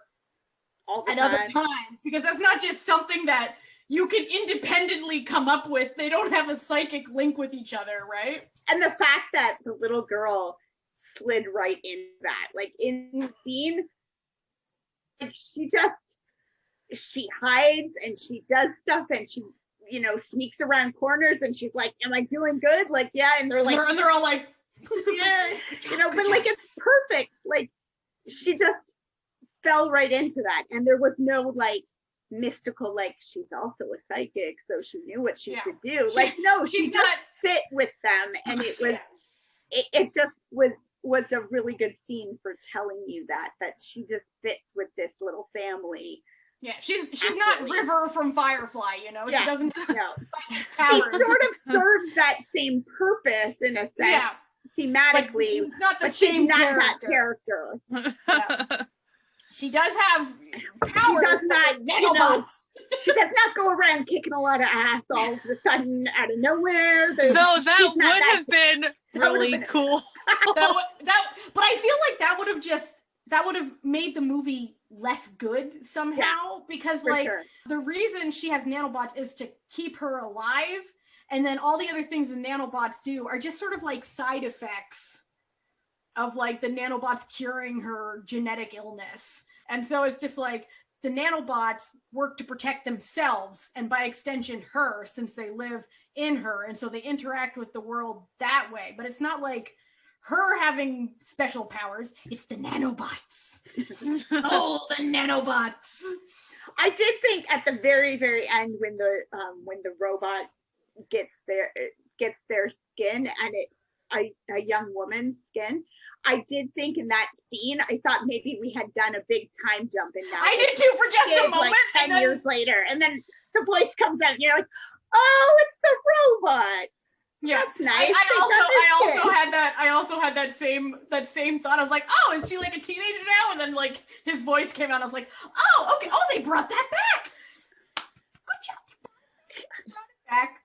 at other times, because that's not just something that you can independently come up with. They don't have a psychic link with each other, right? And the fact that the little girl slid right in that, like, in the scene, like, she hides and she does stuff and she, you know, sneaks around corners and she's like, am I doing good? Like, yeah. And they're like, and they're all like, yeah, you know, but like, it's perfect. Like, she just fell right into that. And there was no like mystical, like, she's also a psychic, so she knew what she should do. Like, no, she just fit with them. And it was, it just was a really good scene for telling you that she just fits with this little family. Yeah, she's not River from Firefly, you know. She doesn't. No, she sort of serves that same purpose in a sense, thematically. It's not the same character. Yeah. She does have powers. She does not. You know, she does not go around kicking a lot of ass all of a sudden out of nowhere. Though that would have been really cool. But I feel like that would have made the movie less good somehow, because like the reason she has nanobots is to keep her alive, and then all the other things the nanobots do are just sort of like side effects of like the nanobots curing her genetic illness. And so it's just like the nanobots work to protect themselves and by extension her, since they live in her, and so they interact with the world that way. But it's not like her having special powers, it's the nanobots. Oh, the nanobots. I did think at the very, very end when the robot gets their skin and it's a young woman's skin, I did think in that scene, I thought maybe we had done a big time jump in now. I did too, for just a moment. Like 10 years later. And then the voice comes out and you're like, oh, it's the robot. Yeah, that's nice. I also had that same thought. I was like, oh, is she like a teenager now? And then like his voice came out. I was like, oh, okay. Oh, they brought that back. Good job. Brought it back.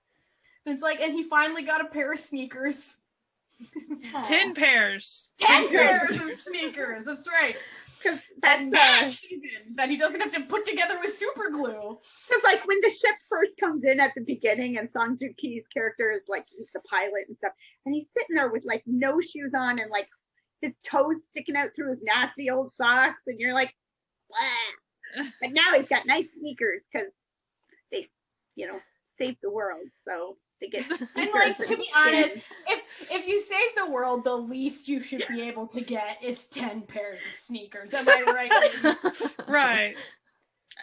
And it's like, and he finally got a pair of sneakers. 10 pairs. 10 pairs of sneakers. That's right. Because that he doesn't have to put together with super glue. Because like when the ship first comes in at the beginning and Song Joong Ki's character is like, he's the pilot and stuff, and he's sitting there with like no shoes on and like his toes sticking out through his nasty old socks, and you're like, wow. But now he's got nice sneakers because they, you know, saved the world. So they get and like, to be honest, if you save the world, the least you should be able to get is 10 pairs of sneakers. Am I right? Right.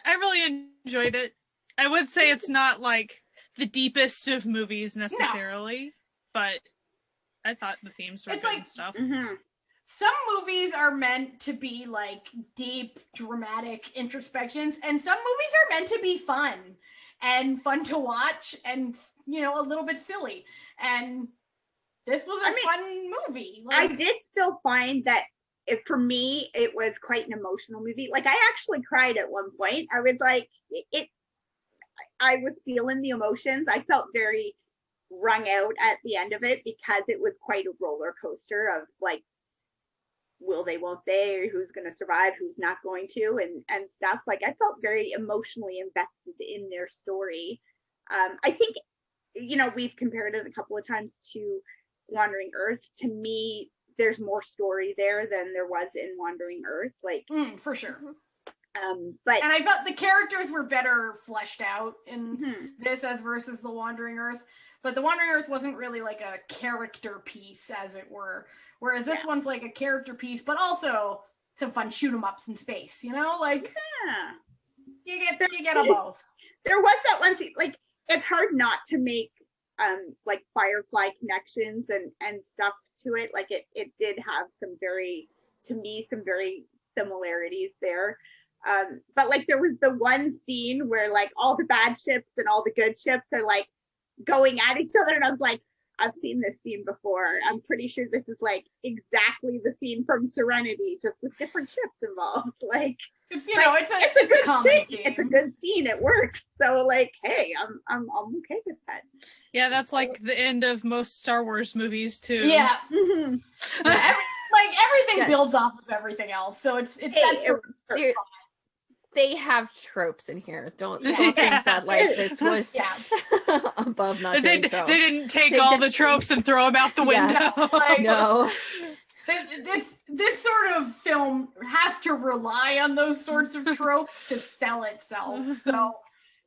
I really enjoyed it. I would say it's not like the deepest of movies necessarily, but I thought the themes were good and stuff. Mm-hmm. Some movies are meant to be like deep, dramatic introspections, and some movies are meant to be fun to watch and, you know, a little bit silly. And this was a fun movie. Like, I did still find that for me, it was quite an emotional movie. Like, I actually cried at one point. I was like, I was feeling the emotions. I felt very wrung out at the end of it because it was quite a roller coaster of like, will they, won't they, who's going to survive, who's not going to, and stuff. Like, I felt very emotionally invested in their story. I think, you know, we've compared it a couple of times to Wandering Earth. To me, there's more story there than there was in Wandering Earth. Like, for sure. But and I felt the characters were better fleshed out in this as versus the Wandering Earth. But the Wandering Earth wasn't really like a character piece, as it were. Whereas this one's like a character piece, but also some fun shoot 'em ups in space. You know, like you get them both. There was that one scene. Like, it's hard not to make like Firefly connections and stuff to it. Like, it did have some very similarities there. But like, there was the one scene where like all the bad ships and all the good ships are like going at each other, and I was like, I've seen this scene before. I'm pretty sure this is like exactly the scene from Serenity, just with different ships involved. Like, it's, you know, it's a good scene. scene. It's a good scene. It works. So like, hey, I'm okay with that. Yeah, that's like the end of most Star Wars movies too. Yeah. Like, everything builds off of everything else. So it's that sort of they have tropes in here. Don't think that like this was above not doing tropes. They didn't take all the tropes and throw them out the window. Like, no. This sort of film has to rely on those sorts of tropes to sell itself. So,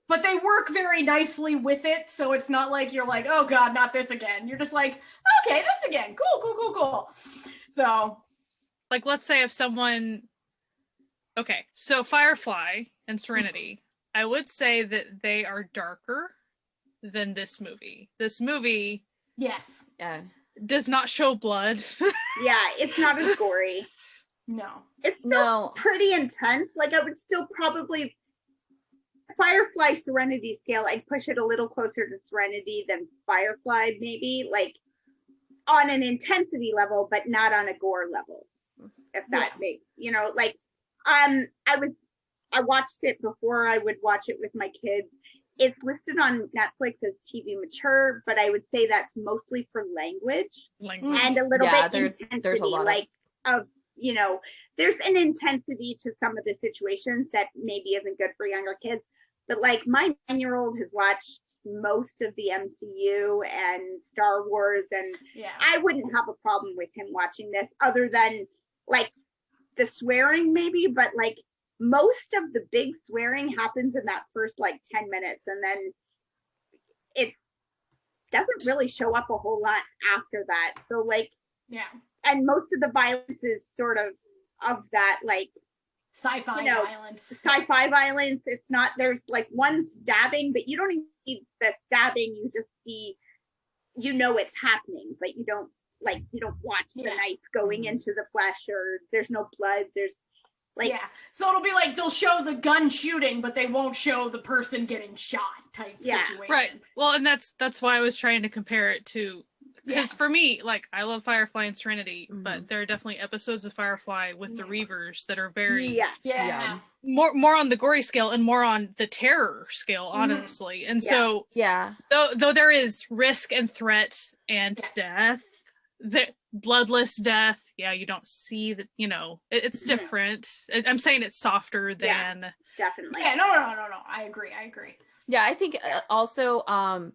but they work very nicely with it. So it's not like you're like, oh God, not this again. You're just like, okay, this again. Cool. So, like, let's say if someone, okay, so Firefly and Serenity, I would say that they are darker than this movie. This movie, yes, does not show blood. Yeah, it's not as gory. No, it's still pretty intense. Like, I would still probably Firefly Serenity scale, I'd push it a little closer to Serenity than Firefly, maybe, like on an intensity level, but not on a gore level. If that makes, you know, like, I watched it before I would watch it with my kids. It's listed on Netflix as TV mature, but I would say that's mostly for language. And a little bit intensity, there's a lot like of, you know, there's an intensity to some of the situations that maybe isn't good for younger kids. But like, my 9-year-old has watched most of the MCU and Star Wars, and I wouldn't have a problem with him watching this, other than like the swearing maybe, but like most of the big swearing happens in that first like 10 minutes, and then it doesn't really show up a whole lot after that. So like, and most of the violence is sort of that like sci-fi violence. Sci-fi violence. It's not, there's like one stabbing, but you don't even see the stabbing. You just see, you know, it's happening, but you don't watch the knife going into the flesh, or there's no blood. There's like, so it'll be like they'll show the gun shooting, but they won't show the person getting shot type situation. Right. Well, and that's why I was trying to compare it to, because for me, like, I love Firefly and Serenity, but there are definitely episodes of Firefly with the Reavers that are very more on the gory scale and more on the terror scale, honestly. And so though there is risk and threat and death, the bloodless death, you don't see that, you know, it's different. I'm saying it's softer than definitely. No, I agree. I think also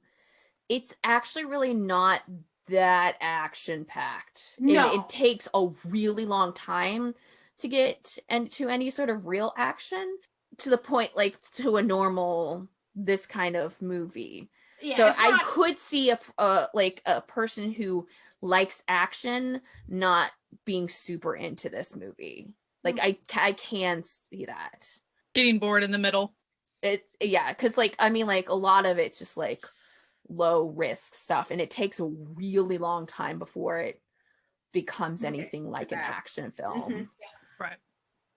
it's actually really not that action packed. No. It takes a really long time to get into any sort of real action, to the point like to a normal this kind of movie. So I could see a person who likes action not being super into this movie. Like I can see that. Getting bored in the middle. It's because like, I mean, like, a lot of it's just like low risk stuff, and it takes a really long time before it becomes anything like an action film. Right.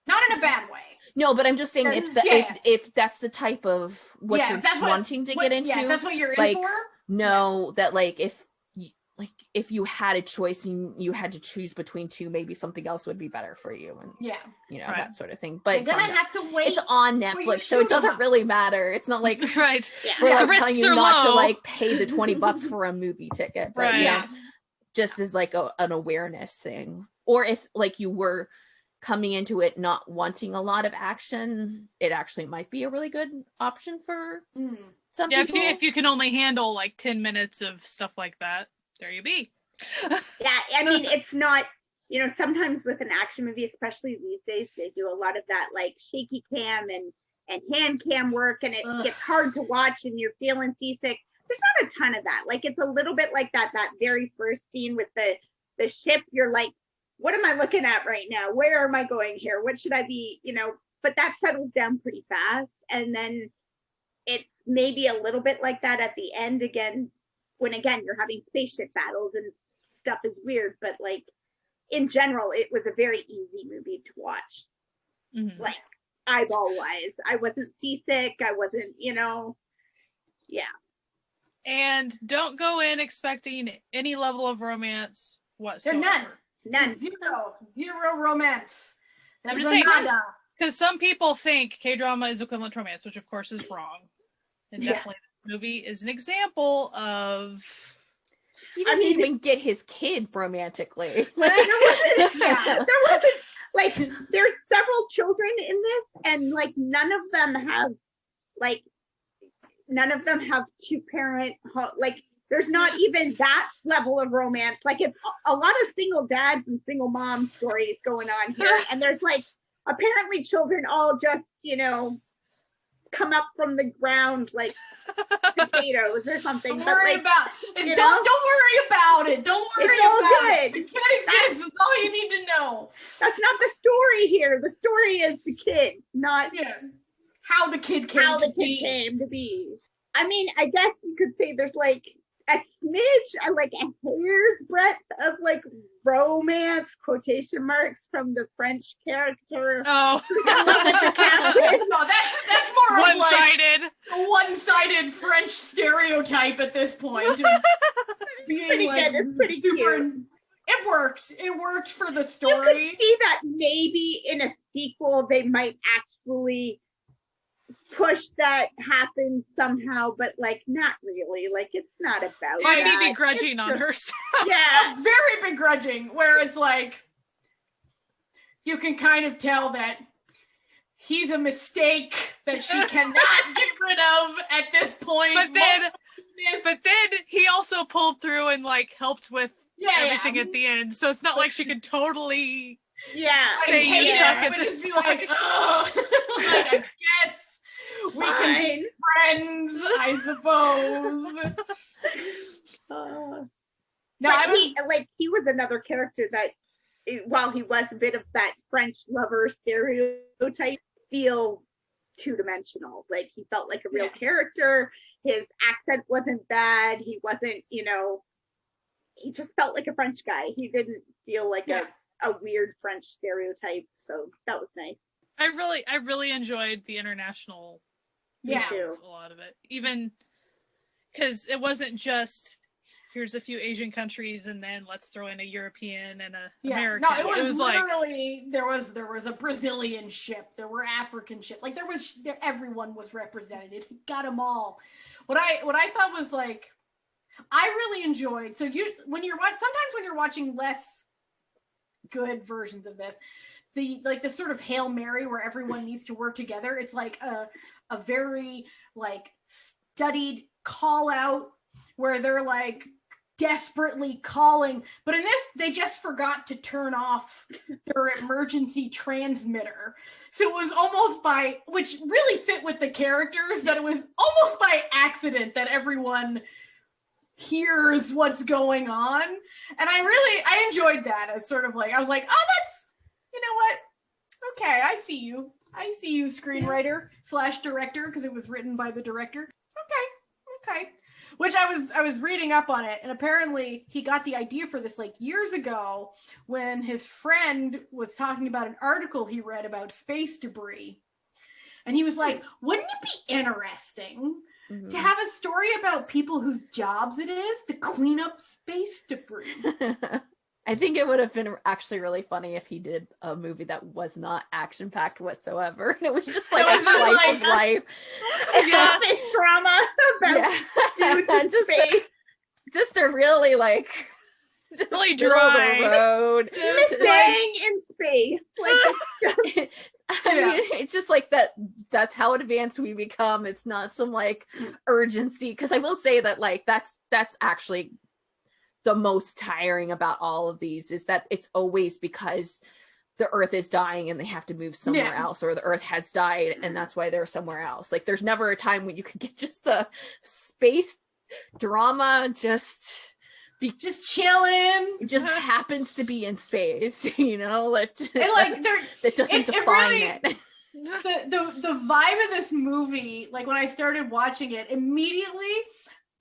Not in a bad way. No, but I'm just saying, if that's the type of what you're wanting to get into, that's what you're like, in for. that like, if like if you had a choice and you had to choose between two, maybe something else would be better for you, and that sort of thing. But you're gonna have to wait. It's on Netflix, so it doesn't really matter. It's not like right. We're like telling you not to like pay the $20 for a movie ticket, but just as like an awareness thing. Or if like you were coming into it not wanting a lot of action, it actually might be a really good option for some people. If you can only handle like 10 minutes of stuff like that, there you be. I mean, it's not, sometimes with an action movie, especially these days, they do a lot of that like shaky cam and hand cam work, and it gets hard to watch and you're feeling seasick. There's not a ton of that. Like, it's a little bit like that very first scene with the ship. You're like, what am I looking at right now? Where am I going here? What should I be, but that settles down pretty fast. And then it's maybe a little bit like that at the end again, when again, you're having spaceship battles and stuff is weird, but like in general, it was a very easy movie to watch. Like eyeball wise, I wasn't seasick. I wasn't, And don't go in expecting any level of romance whatsoever. None. Zero romance. I'm just saying, because some people think K-drama is equivalent to romance, which of course is wrong. And definitely this movie is an example of... He doesn't even get his kid romantically. There wasn't, like, there's several children in this, and like none of them have two-parent, like, there's not even that level of romance. Like, it's a lot of single dads and single mom stories going on here. And there's like, apparently children all just, come up from the ground like potatoes or something. Don't worry about it. Don't worry about it. Don't worry about it. It can't exist. That's all you need to know. That's not the story here. The story is the kid, not how the kid came to be. I mean, I guess you could say there's like a smidge, like a hair's breadth of like romance, quotation marks, from the French character. Oh, no, that's more one-sided. Like a one-sided French stereotype at this point. Pretty good. It's pretty cute. It worked. It worked for the story. You could see that maybe in a sequel they might actually push that happen somehow, but like not really. Like, it's not about might be begrudging on herself. Yeah, very begrudging, where it's like you can kind of tell that he's a mistake that she cannot get rid of at this point. But then he also pulled through and like helped with everything at the end, so it's not like she could totally say you suck at this point. Like, oh, like, I guess we can be friends, I suppose. He was another character that, while he was a bit of that French lover stereotype, feel two-dimensional. Like, he felt like a real character. His accent wasn't bad. He wasn't, he just felt like a French guy. He didn't feel like a weird French stereotype. So that was nice. I really enjoyed the international a lot of it, even because it wasn't just here's a few Asian countries and then let's throw in a European and a American. No, it was literally like, there was a Brazilian ship, there were African ships, like everyone was represented. He got them all. What I thought was like, I really enjoyed. So sometimes when you're watching less good versions of this, the sort of Hail Mary where everyone needs to work together, it's like a very like studied call out where they're like desperately calling, but in this they just forgot to turn off their emergency transmitter, so it was almost which really fit with the characters, that it was almost by accident that everyone hears what's going on. And I enjoyed that as sort of like, I was like, oh, that's, you know what, okay, I see you screenwriter / director, because it was written by the director. Okay. Which I was reading up on it, and apparently he got the idea for this like years ago when his friend was talking about an article he read about space debris. And he was like, wouldn't it be interesting to have a story about people whose jobs it is to clean up space debris. I think it would have been actually really funny if he did a movie that was not action-packed whatsoever. And it was just like a slice of life. Office drama about dudes in space. Just a really like really dry the road. Missing in space. Like I mean, it's just like that's how advanced we become. It's not some like urgency. Because I will say that like that's actually the most tiring about all of these is that it's always because the Earth is dying and they have to move somewhere else, or the Earth has died and that's why they're somewhere else. Like there's never a time when you can get just a space drama just chilling. It just happens to be in space, you know? Like, and like that doesn't define it. The vibe of this movie, like when I started watching it, immediately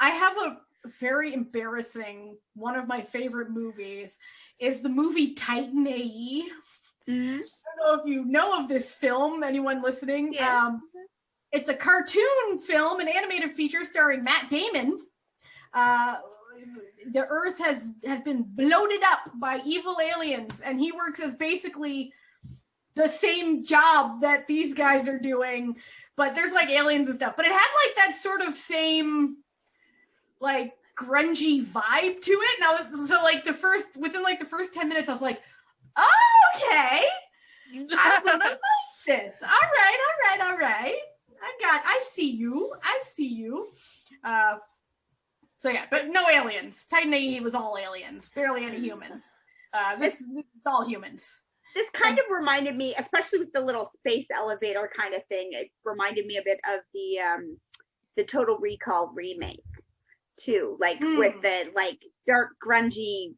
I have a very embarrassing, one of my favorite movies is the movie Titan AE. I don't know if you know of this film, anyone listening. It's a cartoon film, an animated feature starring Matt Damon. The Earth has been bloated up by evil aliens, and he works as basically the same job that these guys are doing, but there's like aliens and stuff. But it had like that sort of same like grungy vibe to it. Now, so like within like the first 10 minutes, I was like, oh, okay, I'm gonna like this. All right. I see you. So yeah, but no aliens. Titan AE was all aliens, barely any humans. This is all humans. This kind of reminded me, especially with the little space elevator kind of thing, it reminded me a bit of the Total Recall remake too, like with the like dark grungy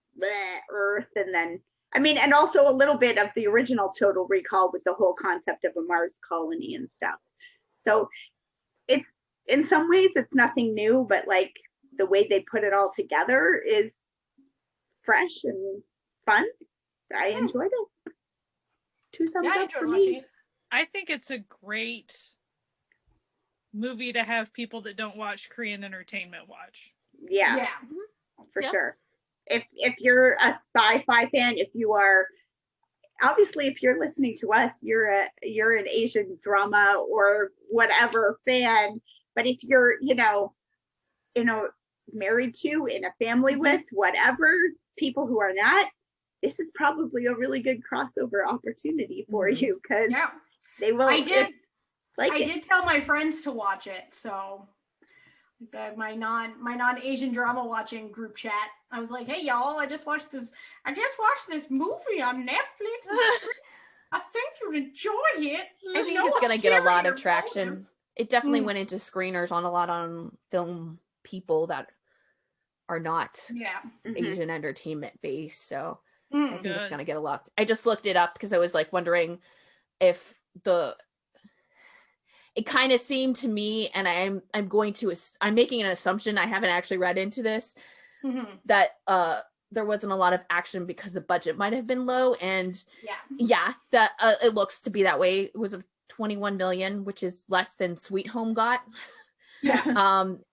Earth, and then and also a little bit of the original Total Recall with the whole concept of a Mars colony and stuff. So it's in some ways it's nothing new, but like the way they put it all together is fresh and fun. I enjoyed it. 2 thumbs up for me. I think it's a great movie to have people that don't watch Korean entertainment watch. Yeah. For sure. If you're a sci-fi fan, if you are obviously if you're listening to us, you're an Asian drama or whatever fan. But if you're, married to, in a family with, whatever, people who are not, this is probably a really good crossover opportunity for you, because they will. I did tell my friends to watch it, so my non-Asian drama watching group chat, I was like, hey y'all, I just watched this movie on Netflix. I think you'd enjoy it. I think it's gonna get a lot of traction. It definitely went into screeners on film people that are not Asian entertainment based, so I think it's gonna get a lot. I just looked it up because I was like wondering if it kind of seemed to me, and I'm making an assumption, I haven't actually read into this, that there wasn't a lot of action because the budget might have been low, and that it looks to be that way. It was a 21 million, which is less than Sweet Home got.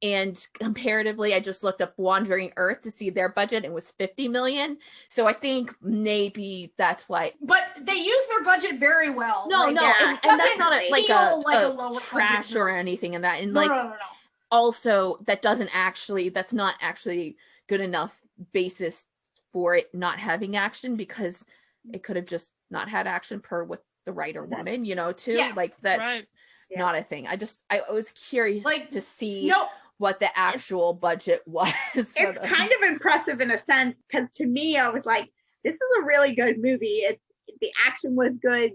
And comparatively, I just looked up Wandering Earth to see their budget. It was 50 million. So I think maybe that's why. But they use their budget very well. And that's not a lower trash or anything in that. And no. Also, that's not actually good enough basis for it not having action, because it could have just not had action per what the writer wanted, too. Like that's not a thing. I was curious to see what the actual budget was. It's kind of impressive in a sense, because to me, I was like, this is a really good movie. The action was good.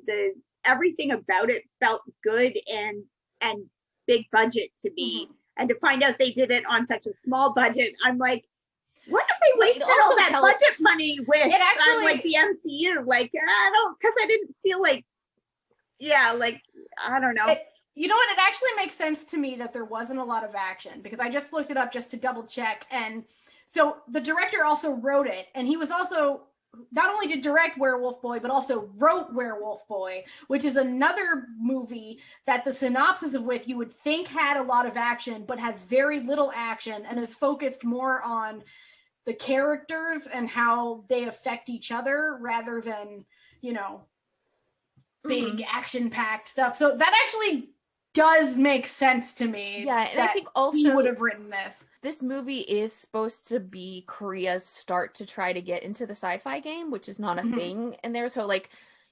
Everything about it felt good and big budget to me. And to find out they did it on such a small budget, I'm like, what if they wasted all that budget money with it actually, like the MCU? Like, because I didn't feel like, I don't know. You know what? It actually makes sense to me that there wasn't a lot of action, because I just looked it up just to double check. And so the director also wrote it, and he was also not only did direct Werewolf Boy, but also wrote Werewolf Boy, which is another movie that the synopsis of which you would think had a lot of action, but has very little action and is focused more on the characters and how they affect each other rather than, you know, big action-packed stuff. So that actually does make sense to me. Yeah, and I think also he would have written this. This movie is supposed to be Korea's start to try to get into the sci-fi game, which is not a thing in there. So like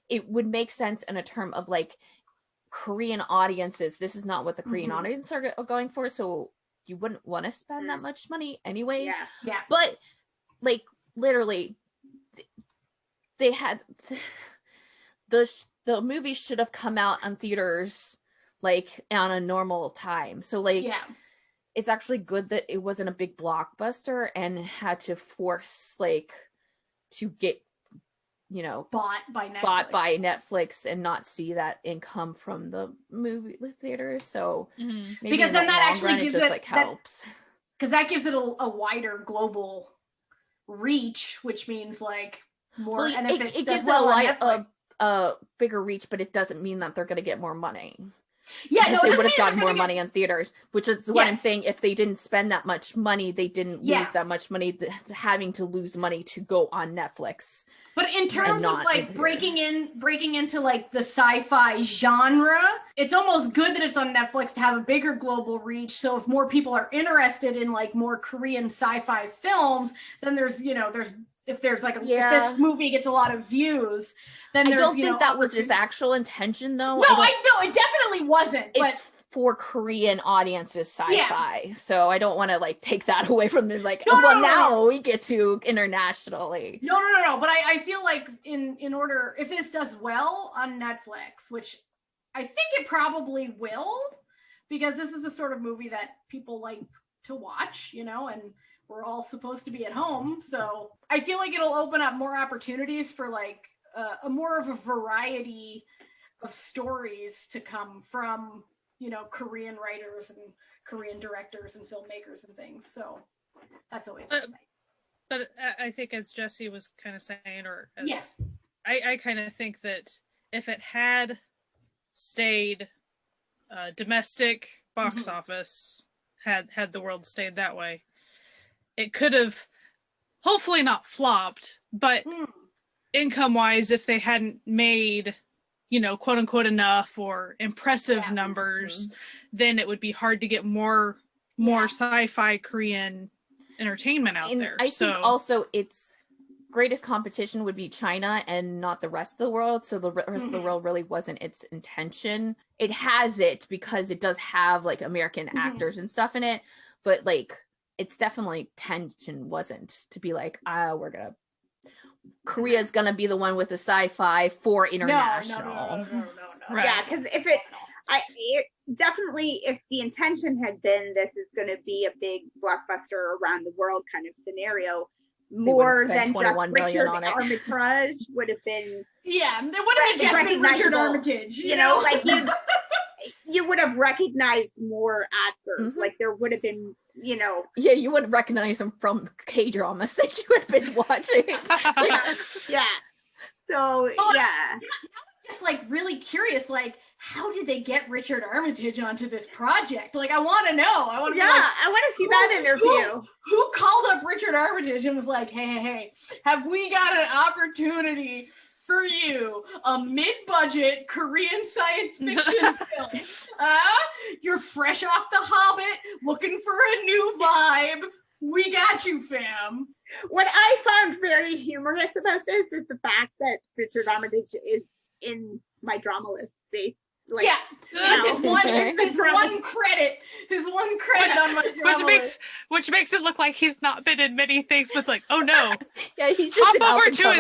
it would make sense in a term of like Korean audiences. This is not what the Korean audiences are going for, so you wouldn't want to spend that much money anyways. Yeah. But like literally they had the movie should have come out on theaters like on a normal time. So like it's actually good that it wasn't a big blockbuster and had to force like to get, you know, bought by Netflix and not see that income from the movie theater. So maybe because then that actually gives it like helps, because that gives it a wider global reach, which means like more. Well, and if it gives it a bigger reach, but it doesn't mean that they're going to get more money. Yeah, because they would have gotten more money on theaters, which is what I'm saying. If they didn't spend that much money, they didn't lose that much money, having to lose money to go on Netflix. But in terms of like breaking into like the sci-fi genre, it's almost good that it's on Netflix to have a bigger global reach. So if more people are interested in like more Korean sci-fi films, then there's, you know, if there's like if this movie gets a lot of views, then there's, I don't think that was his actual intention, though. No, it definitely wasn't. It's for Korean audiences sci-fi, so I don't want to like take that away from them. Like, now we get to internationally. No. But I feel like in order, if this does well on Netflix, which I think it probably will, because this is the sort of movie that people like to watch, you know, and we're all supposed to be at home. So I feel like it'll open up more opportunities for like a more of a variety of stories to come from, you know, Korean writers and Korean directors and filmmakers and things. So that's always exciting. But I think, as Jesse was kind of saying, or as I kind of think that if it had stayed domestic box office, had the world stayed that way, it could have hopefully not flopped, but income-wise, if they hadn't made, you know, quote unquote enough or impressive numbers, then it would be hard to get more sci-fi Korean entertainment out there. I think also its greatest competition would be China and not the rest of the world. So the rest of the world really wasn't its intention. It has it because it does have like American actors and stuff in it, but like it's definitely tension wasn't to be like, Korea's gonna be the one with the sci-fi for international. No. Right. Yeah, because if definitely, if the intention had been this is going to be a big blockbuster around the world kind of scenario, more than just Richard Armitage would have been. Yeah, there would have just been Richard Armitage. You know, like you would have recognized more actors. Like there would have been, you know. Yeah, you would recognize them from K-dramas that you would have been watching. yeah. So, yeah. I'm just like really curious, like, how did they get Richard Armitage onto this project? Like, I want to know. I want to I want to see that interview. Who called up Richard Armitage and was like, hey, have we got an opportunity for you, a mid-budget Korean science fiction film? You're fresh off The Hobbit, looking for a new vibe. We got you, fam. What I found very humorous about this is the fact that Richard Armitage is in my drama list based. Like, his one credit on my drama list. Which makes it look like he's not been in many things, but it's like, oh no. Yeah, he's just hop over to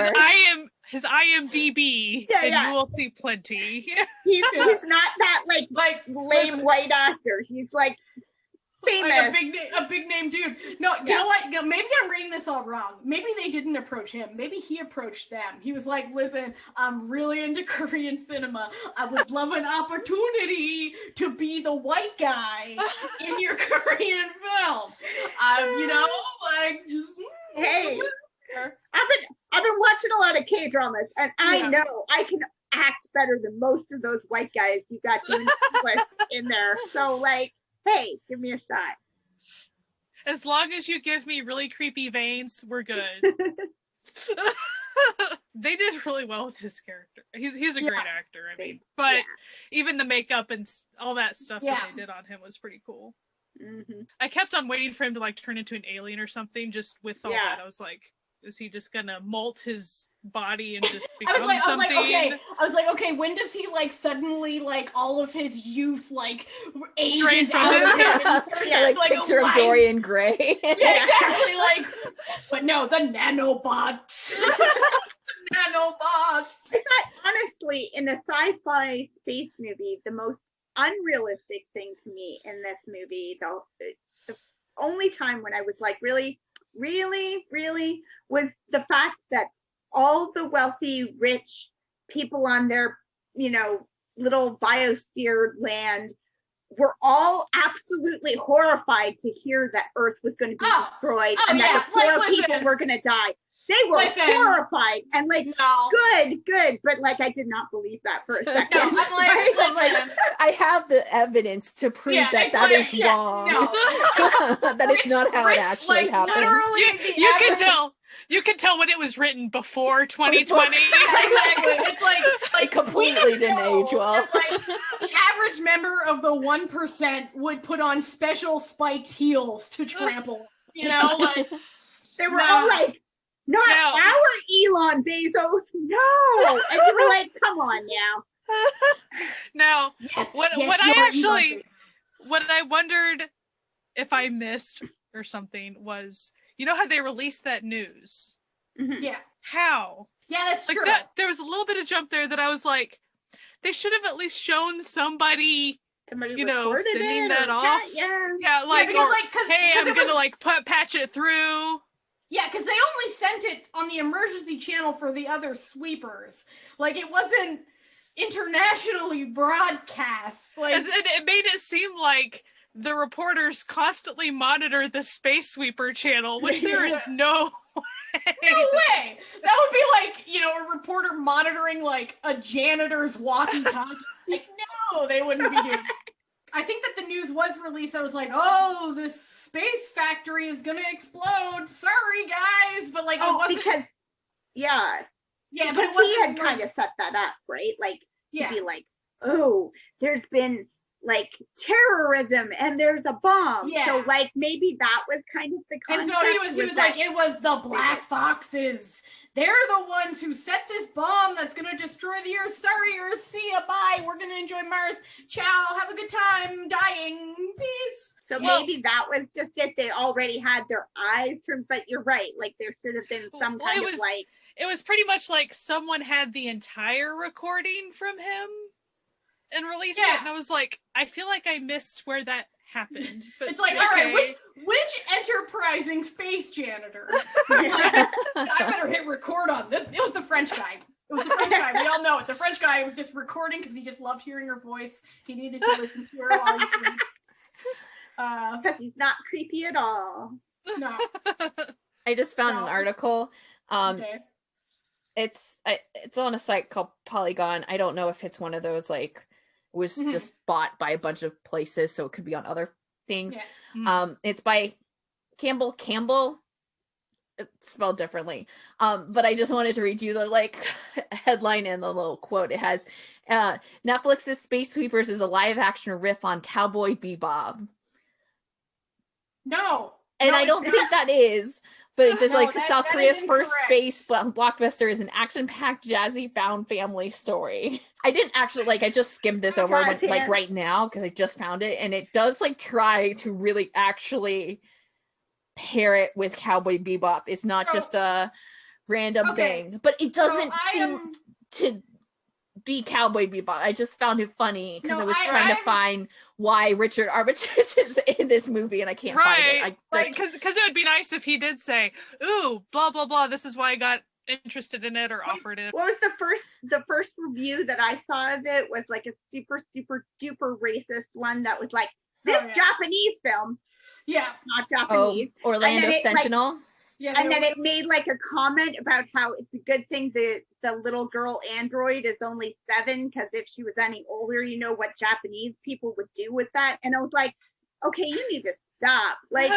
his IMDb and you will see plenty. He's not that like lame white actor. He's like famous. Like a big name dude. No, you know what? Maybe I'm reading this all wrong. Maybe they didn't approach him. Maybe he approached them. He was like, listen, I'm really into Korean cinema. I would love an opportunity to be the white guy in your Korean film. You know, like just hey. I've been watching a lot of K-dramas, and I know I can act better than most of those white guys you got doing English in there. So, like, hey, give me a shot. As long as you give me really creepy veins, we're good. They did really well with his character. He's a great actor, I mean. But even the makeup and all that stuff that they did on him was pretty cool. Mm-hmm. I kept on waiting for him to like turn into an alien or something. Just with all that, I was like, is he just gonna molt his body and just become something? I was like, okay, when does he like suddenly like all of his youth like ages out of him? Like picture of Dorian Gray. Yeah, exactly. Like, but no, the nanobots. Nanobots. I thought, honestly, in a sci-fi space movie, the most unrealistic thing to me in this movie, the only time when I was like, really was the fact that all the wealthy, rich people on their, little biosphere land were all absolutely horrified to hear that Earth was going to be destroyed and that the poor people were going to die. They were horrified and like, good, but like I did not believe that for a second. No, I'm like, I have the evidence to prove that is wrong. No. That is not how it actually happened. You can tell when it was written before 2020. Exactly. It's like it completely didn't age well. Like, the average member of the 1% would put on special spiked heels to trample. Like they were all like, not our Elon Bezos, no. And you were like, come on now. Now, what I wondered if I missed or something was, how they released that news? Mm-hmm. Yeah. How? Yeah, that's true. There was a little bit of jump there that I was like, they should have at least shown somebody sending that off. Yeah, like, hey, I'm gonna like patch it through. Yeah, because they only sent it on the emergency channel for the other sweepers. Like, it wasn't internationally broadcast. Like, it made it seem like the reporters constantly monitor the space sweeper channel, which there is no way. No way! That would be like, a reporter monitoring, like, a janitor's walkie-talkie. Like, no, they wouldn't be doing that. I think that the news was released. I was like, oh, this space factory is gonna explode. Sorry, guys, but like, it wasn't. Because but it wasn't. He had kind of set that up, right? Like, to be like, oh, there's been like terrorism and there's a bomb. Yeah. So like maybe that was kind of the concept. And so he was like, it was the Black Foxes. They're the ones who set this bomb that's going to destroy the Earth. Sorry, Earth. See ya. Bye. We're going to enjoy Mars. Ciao. Have a good time. Dying. Peace. So maybe that was just it. They already had their eyes turned, but you're right. Like there should have been some kind of like. It was pretty much like someone had the entire recording from him and released it. And I was like, I feel like I missed where that happened. But it's like, all right, which enterprising space janitor? I better hit record on this. It was the French guy. We all know it. The French guy was just recording because he just loved hearing her voice. He needed to listen to her while he sleeps. Because he's not creepy at all. No. I just found an article. It's on a site called Polygon. I don't know if it's one of those like was just bought by a bunch of places, so it could be on other things. It's by Campbell. It's spelled differently. But I just wanted to read you the like headline and the little quote. It has Netflix's Space Sweepers is a live action riff on Cowboy Bebop. No. And I don't think that is. But it's just South Korea's first space blockbuster is an action-packed, jazzy found family story. I didn't actually, I just skimmed this over right now because I just found it. And it does, try to really actually pair it with Cowboy Bebop. It's not just a random thing. But it doesn't seem to be Cowboy Bebop. I just found it funny because I was trying to find why Richard Armitage is in this movie and I can't find it. Because it would be nice if he did say, ooh, blah, blah, blah, this is why I got interested in it or offered it. What was the first review that I saw of it was like a super, super duper racist one that was like, this Japanese film. Yeah. Not Japanese. Orlando Sentinel? Yeah, and then it made like a comment about how it's a good thing the little girl android is only 7, because if she was any older, you know what Japanese people would do with that. And I was like, okay, you need to stop. Like,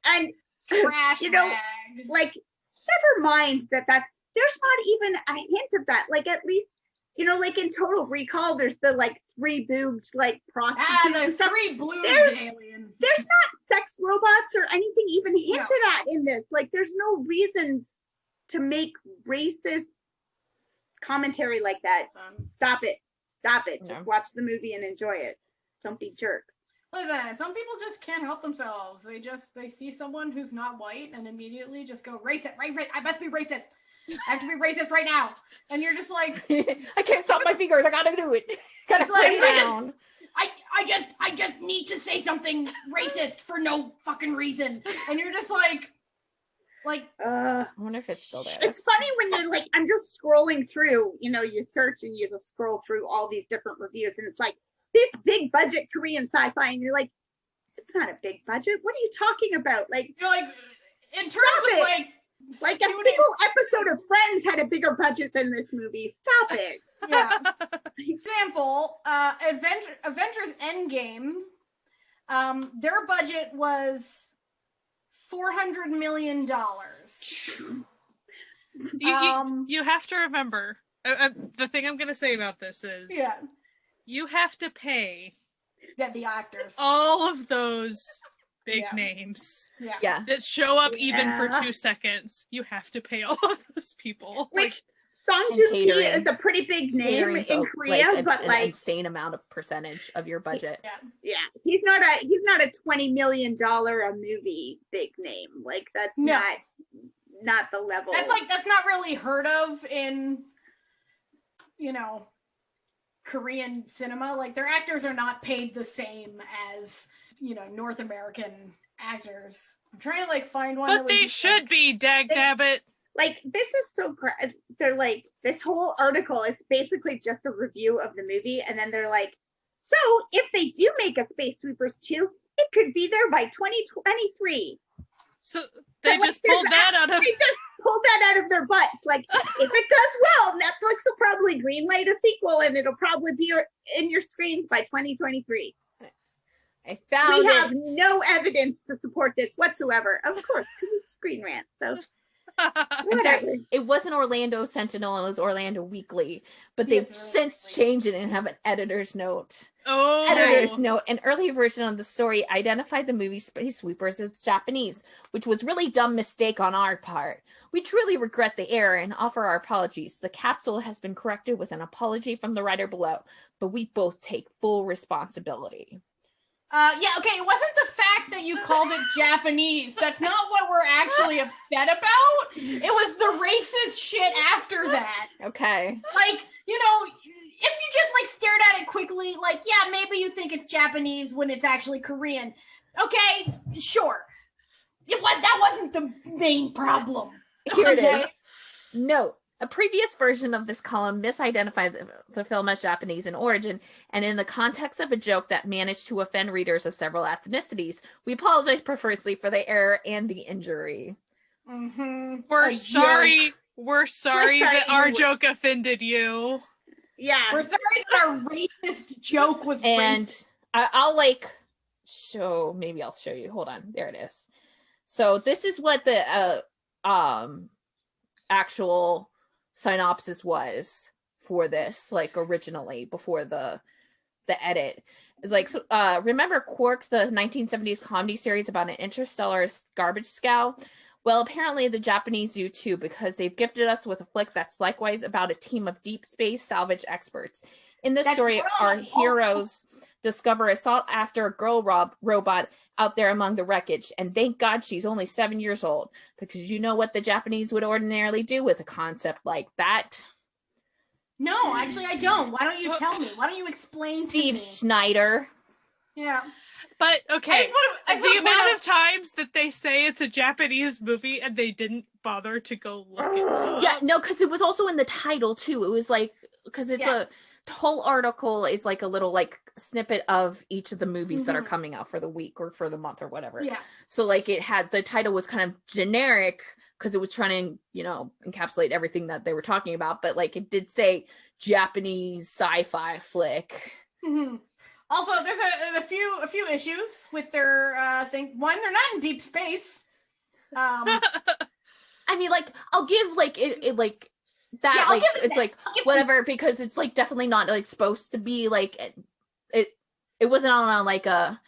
and trash you know, rag. like, never mind that's there's not even a hint of that. Like, at least, you know, like in Total Recall, there's the like 3 boobed like prostitutes. The 3 blue aliens. There's not sex robots or anything even hinted at in this. Like, there's no reason to make racist commentary like that. Stop it. Just watch the movie and enjoy it. Don't be jerks. Listen, some people just can't help themselves. They see someone who's not white and immediately just go racist. I must be racist. I have to be racist right now. And you're just like, I can't stop my fingers. I gotta do it. Gotta put it down. I just need to say something racist for no fucking reason. And you're just like, I wonder if it's still there. It's funny when you're like, I'm just scrolling through, you know, you search and you just scroll through all these different reviews, and it's like this big budget Korean sci-fi, and you're like, it's not a big budget. What are you talking about? Like, you're like, in terms of like a single episode of Friends had a bigger budget than this movie. Stop it. Yeah. Example, Avengers Endgame, their budget was $400 million. You have to remember, the thing I'm going to say about this is, you have to pay the actors, all of those big names that show up even for 2 seconds. You have to pay all of those people. Which Song Joong-ki is a pretty big name in Korea, but an insane amount of percentage of your budget. Yeah, he's not a $20 million a movie big name. Like, that's not the level. That's not really heard of in, you know, Korean cinema. Like, their actors are not paid the same as, you know, North American actors. I'm trying to like find one. But they should be, dag-nabbit. Like, this is so great. They're like, this whole article, it's basically just a review of the movie. And then they're like, so if they do make a Space Sweepers 2, it could be there by 2023. So they just pulled that out of their butts. Like, if it does well, Netflix will probably greenlight a sequel, and it'll probably be in your screens by 2023. We have no evidence to support this whatsoever. Of course, because it's Screen Rant. So it wasn't Orlando Sentinel, it was Orlando Weekly, but they've since changed it and have an editor's note. An early version of the story identified the movie Space Sweepers as Japanese, which was really dumb mistake on our part. We truly regret the error and offer our apologies. The capsule has been corrected with an apology from the writer below, but we both take full responsibility. It wasn't the fact that you called it Japanese. That's not what we're actually upset about. It was the racist shit after that. Okay. Like, you know, if you just like stared at it quickly, like, yeah, maybe you think it's Japanese when it's actually Korean. Okay, sure. That wasn't the main problem. Here it is. Note. A previous version of this column misidentified the film as Japanese in origin, and in the context of a joke that managed to offend readers of several ethnicities. We apologize profusely for the error and the injury. Mm-hmm. We're sorry that our joke offended you. Yeah. We're sorry that our racist joke was racist. I'll show you. Hold on. There it is. So this is what the actual synopsis was for this, like, originally before the edit. It's like, remember Quark, the 1970s comedy series about an interstellar garbage scow? Well, apparently the Japanese do too, because they've gifted us with a flick that's likewise about a team of deep space salvage experts. In this story, our heroes discover a sought-after girl robot out there among the wreckage, and thank God she's only 7 years old, because you know what the Japanese would ordinarily do with a concept like that? No, actually I don't. Why don't you tell me? Why don't you explain Steve to me? Schneider. Yeah. But, okay, the amount of times that they say it's a Japanese movie and they didn't bother to go look at it. Yeah, no, because it was also in the title, too. It was like, because it's whole article is like a little like snippet of each of the movies that are coming out for the week or for the month or whatever. Yeah. So like it had, the title was kind of generic because it was trying to, you know, encapsulate everything that they were talking about, but like it did say Japanese sci-fi flick. Also, there's a few issues with their thing. One, they're not in deep space. I mean, like, I'll give like it like that, yeah, like it's like whatever, because it's like definitely not like supposed to be like it wasn't on like a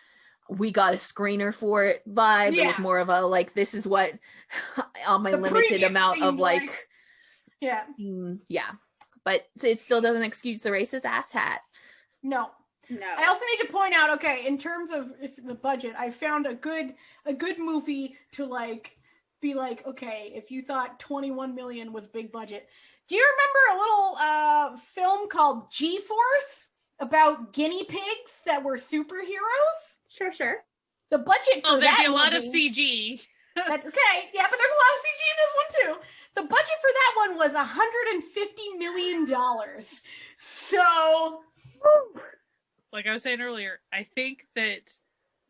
we got a screener for it vibe. It was more of a like, this is what on my limited amount of like yeah, but it still doesn't excuse the racist ass hat. No. I also need to point out, okay, in terms of the budget, I found a good movie to like be like, okay, if you thought 21 million was big budget, do you remember a little film called G-Force about guinea pigs that were superheroes? Sure. The budget for there'd that be a lot movie, of CG. That's okay. Yeah, but there's a lot of CG in this one too. The budget for that one was $150 million. So, like I was saying earlier, I think that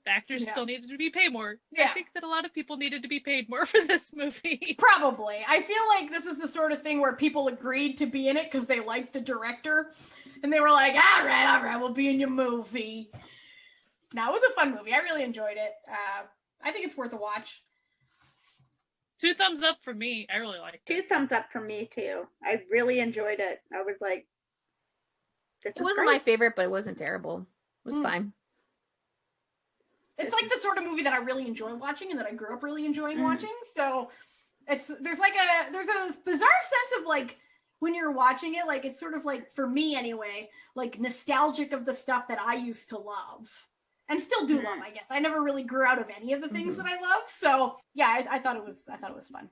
the actors still needed to be paid more. Yeah. I think that a lot of people needed to be paid more for this movie. Probably. I feel like this is the sort of thing where people agreed to be in it because they liked the director. And they were like, all right, we'll be in your movie. No, it was a fun movie. I really enjoyed it. I think it's worth a watch. 2 thumbs up for me. I really liked it. 2 thumbs up for me too. I really enjoyed it. I was like, it wasn't my favorite, but it wasn't terrible. It was fine. It's like the sort of movie that I really enjoy watching and that I grew up really enjoying watching. So there's a bizarre sense of like when you're watching it, like it's sort of like, for me anyway, like nostalgic of the stuff that I used to love and still do love, I guess. I never really grew out of any of the things that I love. So yeah, I thought it was fun. I thought it was fun.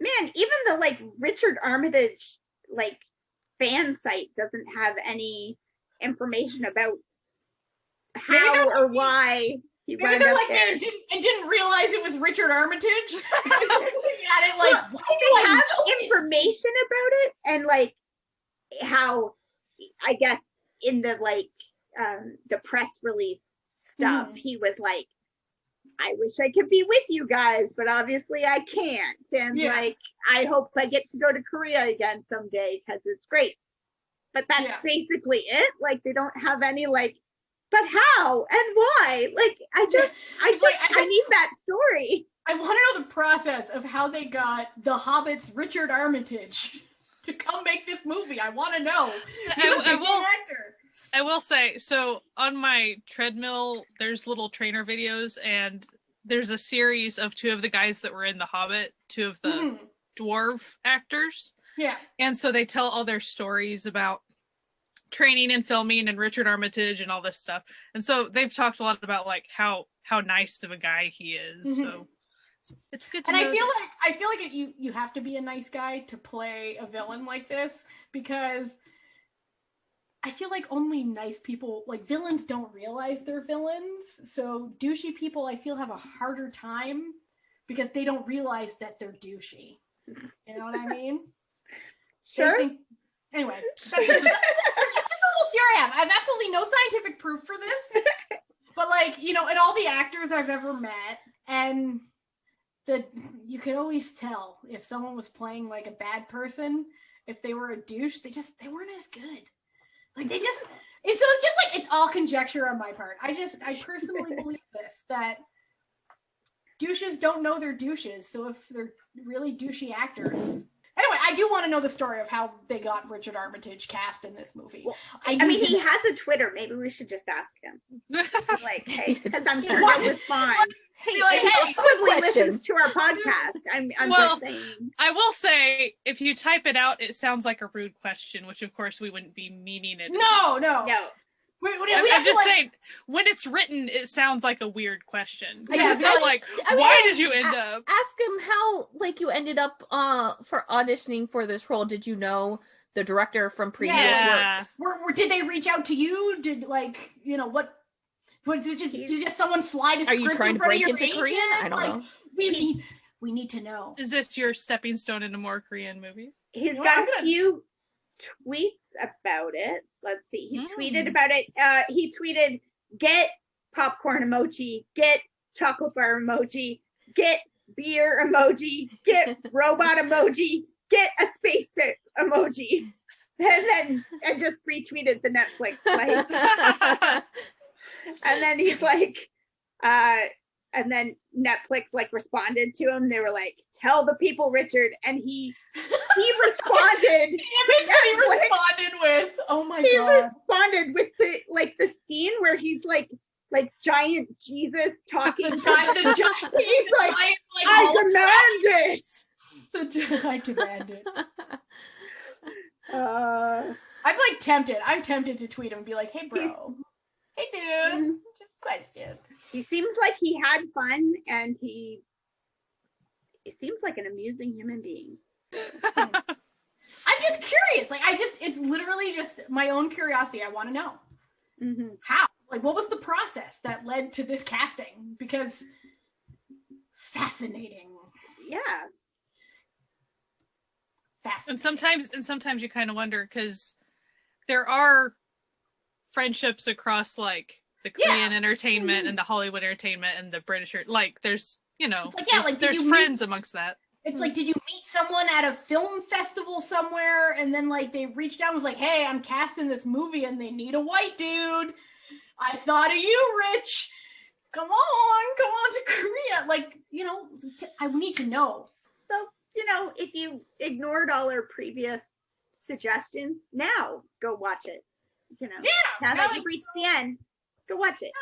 Man, even the like Richard Armitage like fan site doesn't have any information about how or why he wound up like, there. I didn't realize it was Richard Armitage. I was looking at it like, well, why they have information about it, and like how, I guess in the like the press release stuff, he was like, I wish I could be with you guys, but obviously I can't. And like, I hope I get to go to Korea again someday because it's great. But that's basically it. Like, they don't have any like, but how and why? Like, I need that story. I want to know the process of how they got the Hobbit's Richard Armitage to come make this movie. I want to know. I will say, so on my treadmill, there's little trainer videos, and there's a series of 2 of the guys that were in The Hobbit, 2 of the dwarf actors. Yeah. And so they tell all their stories about training and filming and Richard Armitage and all this stuff. And so they've talked a lot about like how nice of a guy he is. So it's good to know. And I feel like you have to be a nice guy to play a villain like this, because I feel like only nice people, like villains, don't realize they're villains. So douchey people, I feel, have a harder time because they don't realize that they're douchey. You know what I mean? Sure. Anyway, that's just a little theory I have. I have absolutely no scientific proof for this, but like, you know, and all the actors I've ever met, and you could always tell if someone was playing like a bad person, if they were a douche, they weren't as good. Like it's just like, it's all conjecture on my part. I personally believe this, that douches don't know they're douches. So if they're really douchey actors. Anyway, I do want to know the story of how they got Richard Armitage cast in this movie. Well, I mean, he has a Twitter. Maybe we should just ask him. Like, hey, because I'm sure that was fine. Hey, like, he probably listens to our podcast. I'm just saying. I will say, if you type it out, it sounds like a rude question, which of course we wouldn't be meaning it. No. I'm just saying, when it's written, it sounds like a weird question. Because I mean, why did you end up? Ask him how, like, you ended up for auditioning for this role. Did you know the director from previous works? Did they reach out to you? Did, like, you know, what did just someone slide a script? Are you trying to break into Korean? I don't know. We need to know. Is this your stepping stone into more Korean movies? He's got a few tweets about it. Let's see. He tweeted about it. He tweeted, get popcorn emoji, get chocolate bar emoji, get beer emoji, get robot emoji, get a spaceship emoji. And just retweeted the Netflix like and then he's like and then Netflix like responded to him. They were like, tell the people, Richard. And he responded. He responded with, oh my god. He responded with the scene where he's like giant Jesus talking. He's like, I demand it. I demand it. I'm like tempted. I'm tempted to tweet him and be like, hey bro. Hey dude. Just a question. He seems like he had fun, and he seems like an amusing human being. I'm just curious. Like it's literally just my own curiosity. I want to know. How? Like, what was the process that led to this casting? Because fascinating. Yeah. Fascinating. And sometimes you kind of wonder, because there are friendships across like the Korean entertainment and the Hollywood entertainment and the British, like there's, it's like, there's friends amongst that. It's like, did you meet someone at a film festival somewhere and then like they reached out and was like, hey, I'm casting this movie and they need a white dude. I thought of you, Rich. Come on to Korea. Like, I need to know. So, if you ignored all our previous suggestions, now go watch it. Now that you've reached the end, go watch it.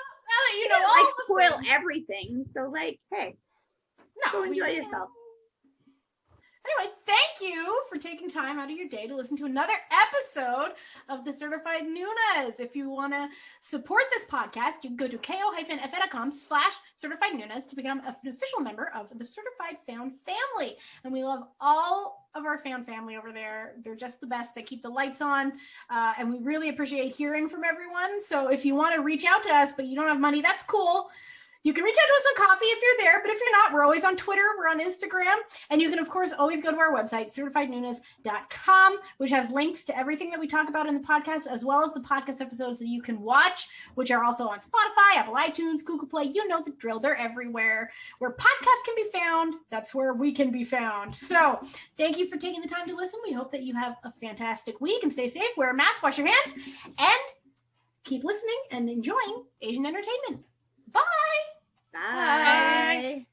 Now that spoil everything. So hey, go enjoy yourself. Anyway, thank you for taking time out of your day to listen to another episode of the Certified Noonas. If you want to support this podcast, you can go to ko-fi.com/CertifiedNoonas to become an official member of the Certified Found family. And we love all of our fan family over there. They're just the best. They keep the lights on. And we really appreciate hearing from everyone. So if you want to reach out to us, but you don't have money, that's cool. You can reach out to us on coffee if you're there, but if you're not, we're always on Twitter, we're on Instagram, and you can, of course, always go to our website, CertifiedNoonas.com, which has links to everything that we talk about in the podcast, as well as the podcast episodes that you can watch, which are also on Spotify, Apple iTunes, Google Play. You know the drill. They're everywhere. Where podcasts can be found, that's where we can be found. So thank you for taking the time to listen. We hope that you have a fantastic week, and stay safe, wear a mask, wash your hands, and keep listening and enjoying Asian entertainment. Bye! Bye.